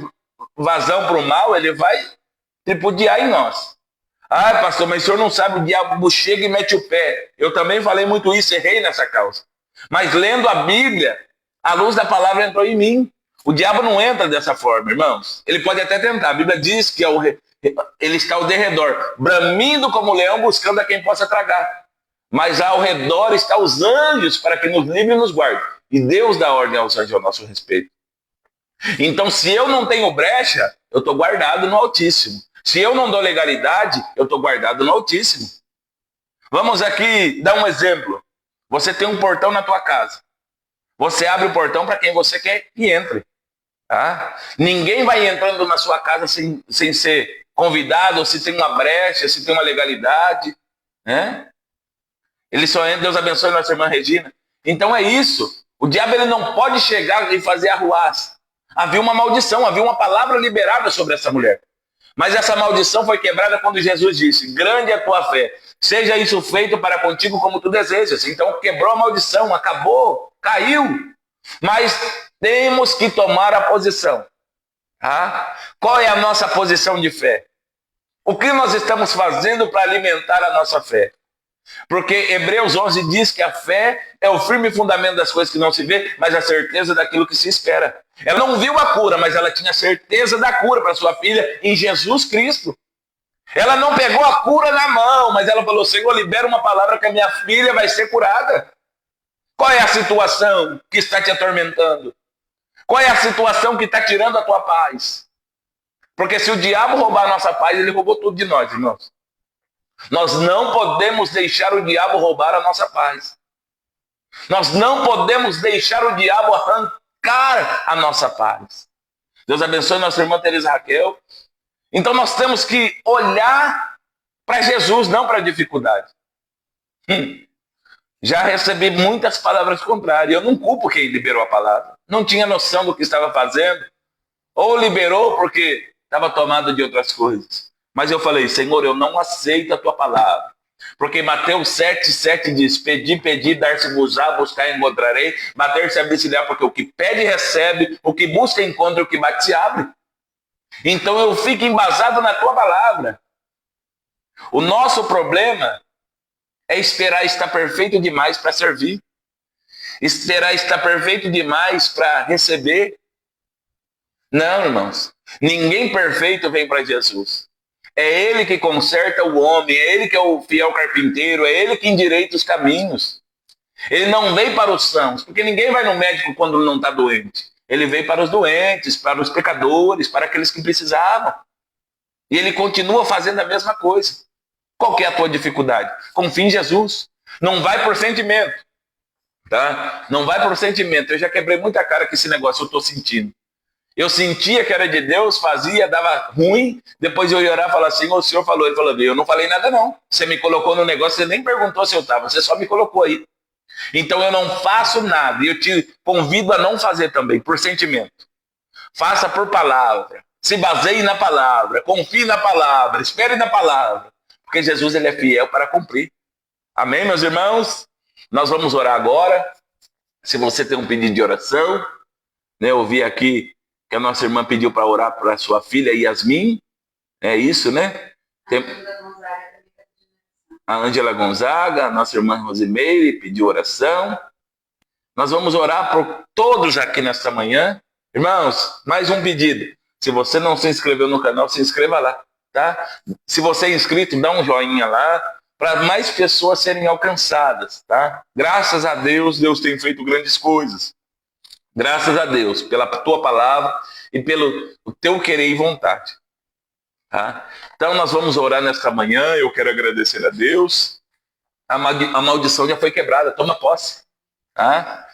vazão para o mal, ele vai tripudiar em nós. Pastor, mas o senhor não sabe, o diabo chega e mete o pé. Eu também falei muito isso, errei nessa causa. Mas lendo a Bíblia, a luz da palavra entrou em mim. O diabo não entra dessa forma, irmãos. Ele pode até tentar. A Bíblia diz que ele está ao derredor, bramindo como leão, buscando a quem possa tragar. Mas ao redor estão os anjos para que nos livre e nos guarde. E Deus dá ordem aos anjos ao nosso respeito. Então, se eu não tenho brecha, eu estou guardado no Altíssimo. Se eu não dou legalidade, eu estou guardado no Altíssimo. Vamos aqui dar um exemplo. Você tem um portão na tua casa. Você abre o portão para quem você quer que entre. Tá? Ninguém vai entrando na sua casa sem ser convidado, se tem uma brecha, se tem uma legalidade. Né? Ele só entra, Deus abençoe nossa irmã Regina. Então é isso. O diabo ele não pode chegar e fazer arruaça. Havia uma maldição, havia uma palavra liberada sobre essa mulher. Mas essa maldição foi quebrada quando Jesus disse: grande é a tua fé, seja isso feito para contigo como tu desejas. Então quebrou a maldição, acabou, caiu. Mas temos que tomar a posição. Tá? Qual é a nossa posição de fé? O que nós estamos fazendo para alimentar a nossa fé? Porque Hebreus 11 diz que a fé é o firme fundamento das coisas que não se vê, mas a certeza daquilo que se espera. Ela não viu a cura, mas ela tinha certeza da cura para sua filha em Jesus Cristo. Ela não pegou a cura na mão, mas ela falou: Senhor, libera uma palavra que a minha filha vai ser curada. Qual é a situação que está te atormentando? Qual é a situação que está tirando a tua paz? Porque se o diabo roubar a nossa paz, ele roubou tudo de nós, irmãos. Nós não podemos deixar o diabo roubar a nossa paz. Nós não podemos deixar o diabo arrancar a nossa paz. Deus abençoe nossa irmã Teresa Raquel. Então nós temos que olhar para Jesus, não para a dificuldade. Já recebi muitas palavras contrárias. Eu não culpo quem liberou a palavra. Não tinha noção do que estava fazendo. Ou liberou porque estava tomado de outras coisas. Mas eu falei: Senhor, eu não aceito a tua palavra. Porque Mateus 7,7 diz: pedi, dar-se-vos-á, buscar, encontrarei, bater-se, abrir-se-lhe-á, porque o que pede, recebe, o que busca, encontra, o que bate, se abre. Então eu fico embasado na tua palavra. O nosso problema é esperar estar perfeito demais para servir. Esperar estar perfeito demais para receber. Não, irmãos. Ninguém perfeito vem para Jesus. É Ele que conserta o homem, é Ele que é o fiel carpinteiro, é Ele que endireita os caminhos. Ele não veio para os sãos, porque ninguém vai no médico quando não está doente. Ele veio para os doentes, para os pecadores, para aqueles que precisavam. E Ele continua fazendo a mesma coisa. Qual que é a tua dificuldade? Confia em Jesus. Não vai por sentimento. Tá? Não vai por sentimento. Eu já quebrei muita cara com esse negócio, eu estou sentindo. Eu sentia que era de Deus, fazia, dava ruim. Depois eu ia orar e falar assim: o Senhor falou. Ele falou: eu não falei nada não. Você me colocou no negócio, você nem perguntou se eu estava. Você só me colocou aí. Então eu não faço nada. E eu te convido a não fazer também, por sentimento. Faça por palavra. Se baseie na palavra. Confie na palavra. Espere na palavra. Porque Jesus, ele é fiel para cumprir. Amém, meus irmãos? Nós vamos orar agora. Se você tem um pedido de oração, né, eu vi aqui que a nossa irmã pediu para orar para sua filha Yasmin. É isso, né? Tem a Ângela Gonzaga, a nossa irmã Rosimeire pediu oração. Nós vamos orar por todos aqui nesta manhã. Irmãos, mais um pedido. Se você não se inscreveu no canal, se inscreva lá, tá? Se você é inscrito, dá um joinha lá, para mais pessoas serem alcançadas, tá? Graças a Deus, Deus tem feito grandes coisas. Graças a Deus, pela tua palavra e pelo teu querer e vontade. Tá? Então nós vamos orar nesta manhã. Eu quero agradecer a Deus. A maldição já foi quebrada. Toma posse. Tá?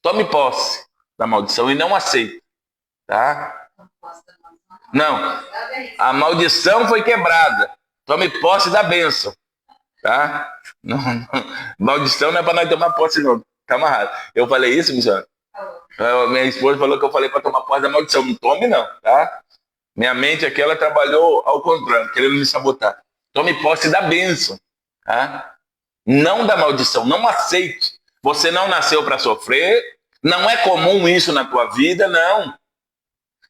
Tome posse da maldição e não aceite. Tá? Não. A maldição foi quebrada. Tome posse da bênção. Tá? Não. Maldição não é para nós tomar posse, não. Tá amarrado. Eu falei isso, missionário? Minha esposa falou que eu falei para tomar posse da maldição. Não tome, não, tá? Minha mente aqui, ela trabalhou ao contrário, querendo me sabotar. Tome posse da bênção, tá? Não da maldição. Não aceite. Você não nasceu para sofrer. Não é comum isso na tua vida, não.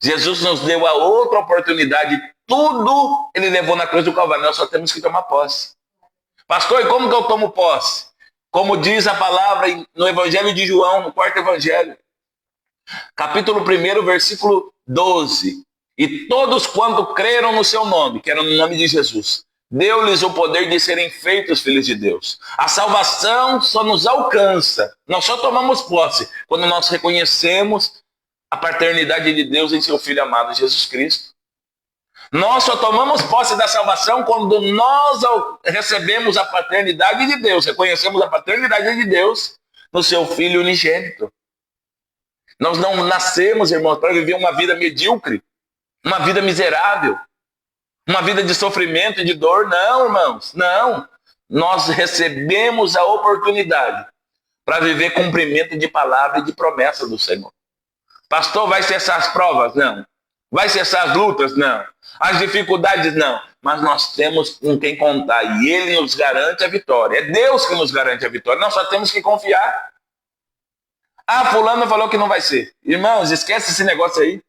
Jesus nos deu a outra oportunidade. Tudo Ele levou na cruz do Calvário. Nós só temos que tomar posse. Pastor, e como que eu tomo posse? Como diz a palavra no Evangelho de João, no quarto Evangelho. Capítulo 1, versículo 12. E todos quanto creram no seu nome, que era no nome de Jesus, deu-lhes o poder de serem feitos filhos de Deus. A salvação só nos alcança. Nós só tomamos posse quando nós reconhecemos a paternidade de Deus em seu Filho amado Jesus Cristo. Nós só tomamos posse da salvação quando nós recebemos a paternidade de Deus, reconhecemos a paternidade de Deus no seu Filho unigênito. Nós não nascemos, irmãos, para viver uma vida medíocre, uma vida miserável, uma vida de sofrimento e de dor. Não, irmãos, não. Nós recebemos a oportunidade para viver cumprimento de palavra e de promessa do Senhor. Pastor, vai cessar as provas? Não. Vai cessar as lutas? Não. As dificuldades? Não. Mas nós temos com quem contar e Ele nos garante a vitória. É Deus que nos garante a vitória. Nós só temos que confiar. Ah, fulano falou que não vai ser. Irmãos, esquece esse negócio aí.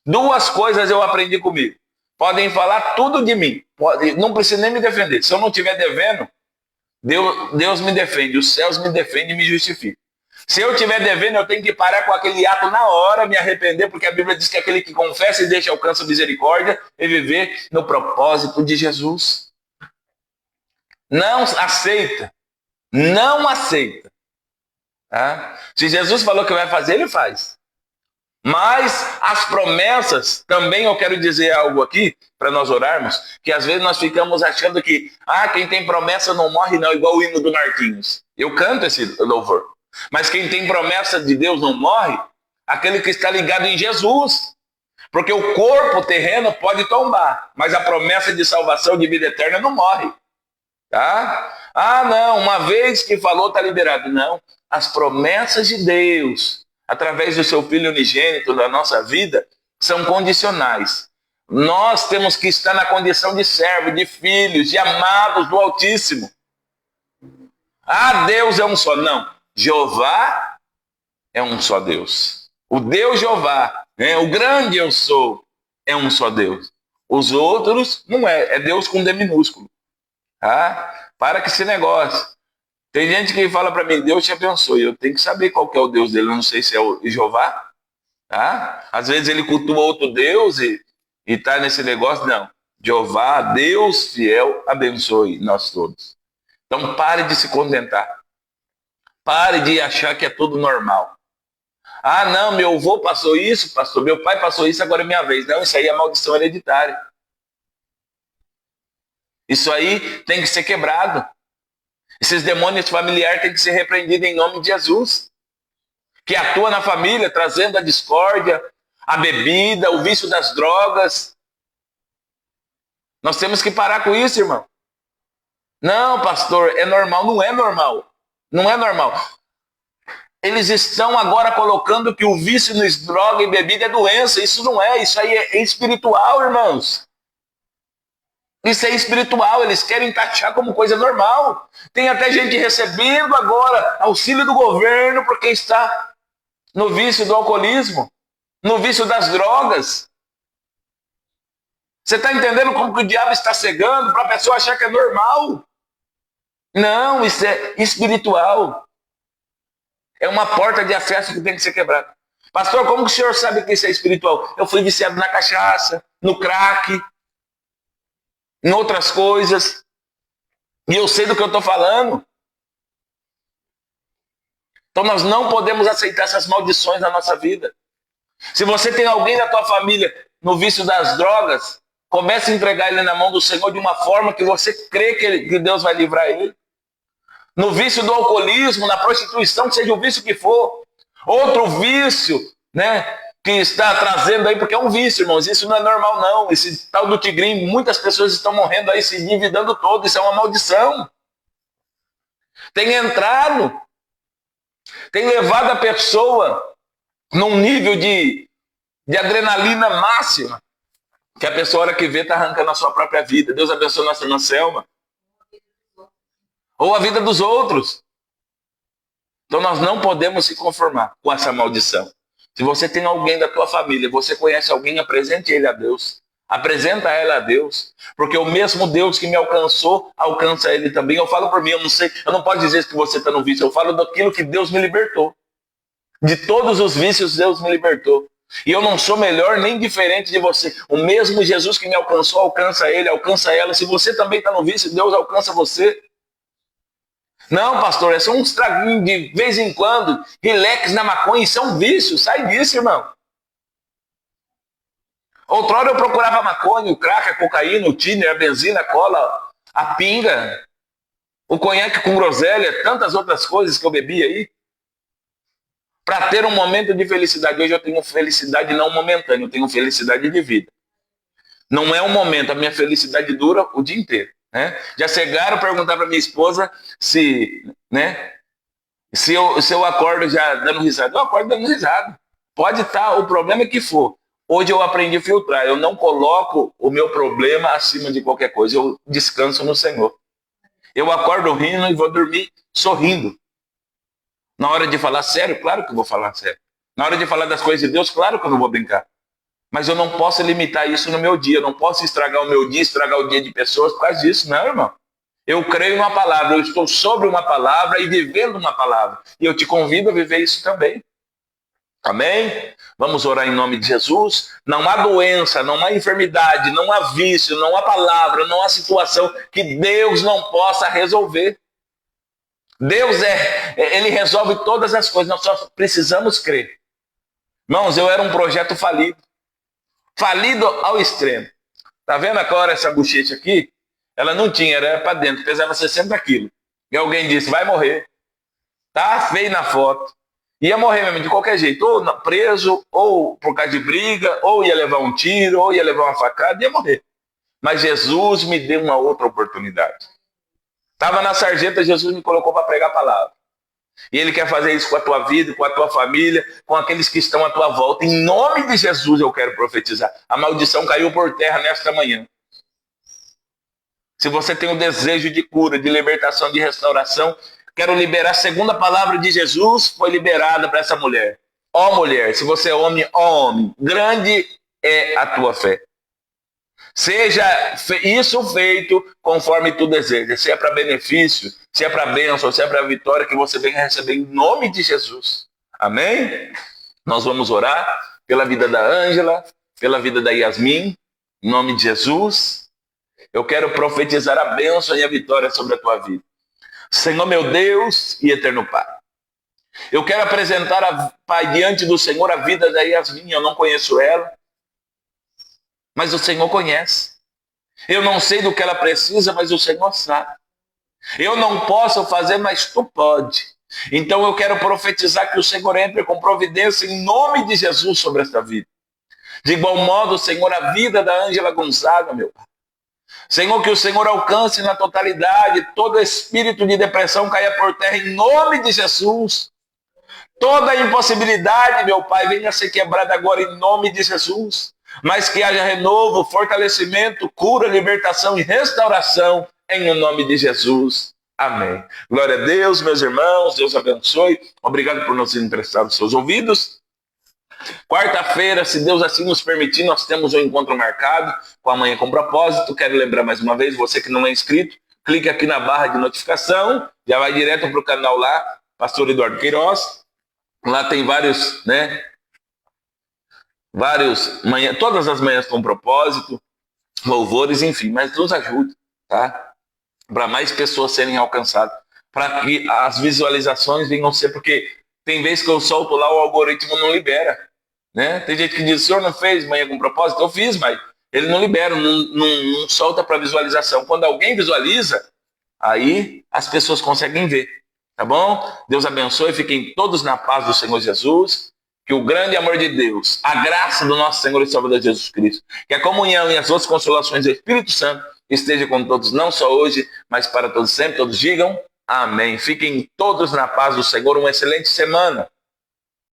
Duas coisas eu aprendi comigo. Podem falar tudo de mim. Não precisa nem me defender. Se eu não estiver devendo, Deus me defende. Os céus me defendem e me justificam. Se eu estiver devendo, eu tenho que parar com aquele ato na hora, me arrepender, porque a Bíblia diz que aquele que confessa e deixa alcança misericórdia e viver no propósito de Jesus. Não aceita. Não aceita. Tá? Se Jesus falou que vai fazer, Ele faz. Mas as promessas, também eu quero dizer algo aqui, para nós orarmos, que às vezes nós ficamos achando que, quem tem promessa não morre não, igual o hino do Marquinhos. Eu canto esse louvor. Mas quem tem promessa de Deus não morre, aquele que está ligado em Jesus. Porque o corpo terreno pode tombar, mas a promessa de salvação de vida eterna não morre. Tá? Não, uma vez que falou está liberado. Não, as promessas de Deus, através do seu Filho unigênito da nossa vida, são condicionais. Nós temos que estar na condição de servo, de filhos, de amados do Altíssimo. Deus é um só. Não. Jeová é um só Deus. O Deus Jeová, o grande eu sou, é um só Deus. Os outros não é Deus com D minúsculo. Para com esse negócio. Tem gente que fala para mim, Deus te abençoe. Eu tenho que saber qual que é o Deus dele. Eu não sei se é o Jeová. Às vezes ele cultua outro Deus e está nesse negócio. Não. Jeová, Deus fiel, abençoe nós todos. Então pare de se contentar. Pare de achar que é tudo normal. Não, meu avô passou isso, pastor. Meu pai passou isso, agora é minha vez. Não, isso aí é maldição hereditária. Isso aí tem que ser quebrado. Esses demônios familiares têm que ser repreendidos em nome de Jesus. Que atua na família, trazendo a discórdia, a bebida, o vício das drogas. Nós temos que parar com isso, irmão. Não, pastor, é normal. Não é normal. Não é normal. Eles estão agora colocando que o vício nas drogas e bebida é doença. Isso não é. Isso aí é espiritual, irmãos. Isso é espiritual. Eles querem taxar como coisa normal. Tem até gente recebendo agora auxílio do governo porque está no vício do alcoolismo, no vício das drogas. Você está entendendo como que o diabo está cegando para a pessoa achar que é normal? Não, isso é espiritual. É uma porta de acesso que tem que ser quebrada. Pastor, como que o senhor sabe que isso é espiritual? Eu fui viciado na cachaça, no crack, em outras coisas. E eu sei do que eu estou falando. Então nós não podemos aceitar essas maldições na nossa vida. Se você tem alguém da tua família no vício das drogas, comece a entregar ele na mão do Senhor de uma forma que você crê que Deus vai livrar ele. No vício do alcoolismo, na prostituição, seja o vício que for. Outro vício, que está trazendo aí, porque é um vício, irmãos. Isso não é normal, não. Esse tal do tigrinho, muitas pessoas estão morrendo aí, se endividando todo. Isso é uma maldição. Tem entrado, tem levado a pessoa num nível de adrenalina máxima, que a pessoa, a hora que vê, está arrancando a sua própria vida. Deus abençoe nossa irmã Selma. Ou a vida dos outros. Então nós não podemos se conformar com essa maldição. Se você tem alguém da tua família, você conhece alguém, apresente ele a Deus. Apresenta ela a Deus. Porque o mesmo Deus que me alcançou, alcança ele também. Eu falo por mim, eu não sei, eu não posso dizer que você está no vício. Eu falo daquilo que Deus me libertou. De todos os vícios, Deus me libertou. E eu não sou melhor nem diferente de você. O mesmo Jesus que me alcançou, alcança ele, alcança ela. Se você também está no vício, Deus alcança você. Não, pastor, é só um estraguinho de vez em quando, relax na maconha, isso é um vício, sai disso, irmão. Outrora eu procurava a maconha, o crack, a cocaína, o tiner, a benzina, a cola, a pinga, o conhaque com groselha, tantas outras coisas que eu bebi aí, para ter um momento de felicidade. Hoje eu tenho felicidade não momentânea, eu tenho felicidade de vida. Não é um momento, a minha felicidade dura o dia inteiro. Já chegaram a perguntar para minha esposa se eu acordo já dando risada. Eu acordo dando risada. Pode estar, o problema é que for. Hoje eu aprendi a filtrar. Eu não coloco o meu problema acima de qualquer coisa. Eu descanso no Senhor. Eu acordo rindo e vou dormir sorrindo. Na hora de falar sério, claro que eu vou falar sério. Na hora de falar das coisas de Deus, claro que eu não vou brincar. Mas eu não posso limitar isso no meu dia. Eu não posso estragar o meu dia, estragar o dia de pessoas por causa disso, não, irmão. Eu creio numa palavra, eu estou sobre uma palavra e vivendo uma palavra. E eu te convido a viver isso também. Amém? Vamos orar em nome de Jesus. Não há doença, não há enfermidade, não há vício, não há palavra, não há situação que Deus não possa resolver. Deus Ele resolve todas as coisas, nós só precisamos crer. Irmãos, eu era um projeto falido. Falido ao extremo. Tá vendo agora essa bochecha aqui? Ela não tinha, era para dentro, pesava 60 quilos. E alguém disse, vai morrer. Tá feio na foto. Ia morrer mesmo, de qualquer jeito. Ou preso, ou por causa de briga, ou ia levar um tiro, ou ia levar uma facada, ia morrer. Mas Jesus me deu uma outra oportunidade. Estava na sarjeta, Jesus me colocou para pregar a palavra. E Ele quer fazer isso com a tua vida, com a tua família, com aqueles que estão à tua volta. Em nome de Jesus eu quero profetizar. A maldição caiu por terra nesta manhã. Se você tem um desejo de cura, de libertação, de restauração, quero liberar a segunda palavra de Jesus, foi liberada para essa mulher. Ó mulher, se você é homem, ó homem, grande é a tua fé. Seja isso feito conforme tu desejas. Se é para benefício, se é para bênção, se é para vitória, que você venha receber em nome de Jesus. Amém? Nós vamos orar pela vida da Ângela, pela vida da Yasmin, em nome de Jesus. Eu quero profetizar a bênção e a vitória sobre a tua vida. Senhor meu Deus e eterno Pai. Eu quero apresentar, Pai, diante do Senhor a vida da Yasmin. Eu não conheço ela, mas o Senhor conhece. Eu não sei do que ela precisa, mas o Senhor sabe. Eu não posso fazer, mas tu pode. Então eu quero profetizar que o Senhor entre com providência em nome de Jesus sobre esta vida. De igual modo, Senhor, a vida da Ângela Gonzaga, meu Pai. Senhor, que o Senhor alcance na totalidade, todo espírito de depressão caia por terra em nome de Jesus. Toda impossibilidade, meu Pai, venha a ser quebrada agora em nome de Jesus. Mas que haja renovo, fortalecimento, cura, libertação e restauração em nome de Jesus. Amém. Glória a Deus, meus irmãos, Deus abençoe. Obrigado por nos emprestar os seus ouvidos. Quarta-feira, se Deus assim nos permitir, nós temos um encontro marcado com a Manhã com Propósito. Quero lembrar mais uma vez, você que não é inscrito, clique aqui na barra de notificação, já vai direto para o canal lá, Pastor Eduardo Queiroz. Lá tem vários, todas as manhãs com propósito, louvores, enfim, mas nos ajude, tá? Para mais pessoas serem alcançadas, para que as visualizações venham ser, porque tem vezes que eu solto lá, o algoritmo não libera, né? Tem gente que diz, o senhor não fez Manhã com Propósito? Eu fiz, mas ele não libera, não solta para visualização. Quando alguém visualiza, aí as pessoas conseguem ver, tá bom? Deus abençoe, fiquem todos na paz do Senhor Jesus, que o grande amor de Deus, a graça do nosso Senhor e Salvador Jesus Cristo, que a comunhão e as outras consolações do Espírito Santo esteja com todos, não só hoje, mas para todos sempre. Todos digam amém. Fiquem todos na paz do Senhor, uma excelente semana.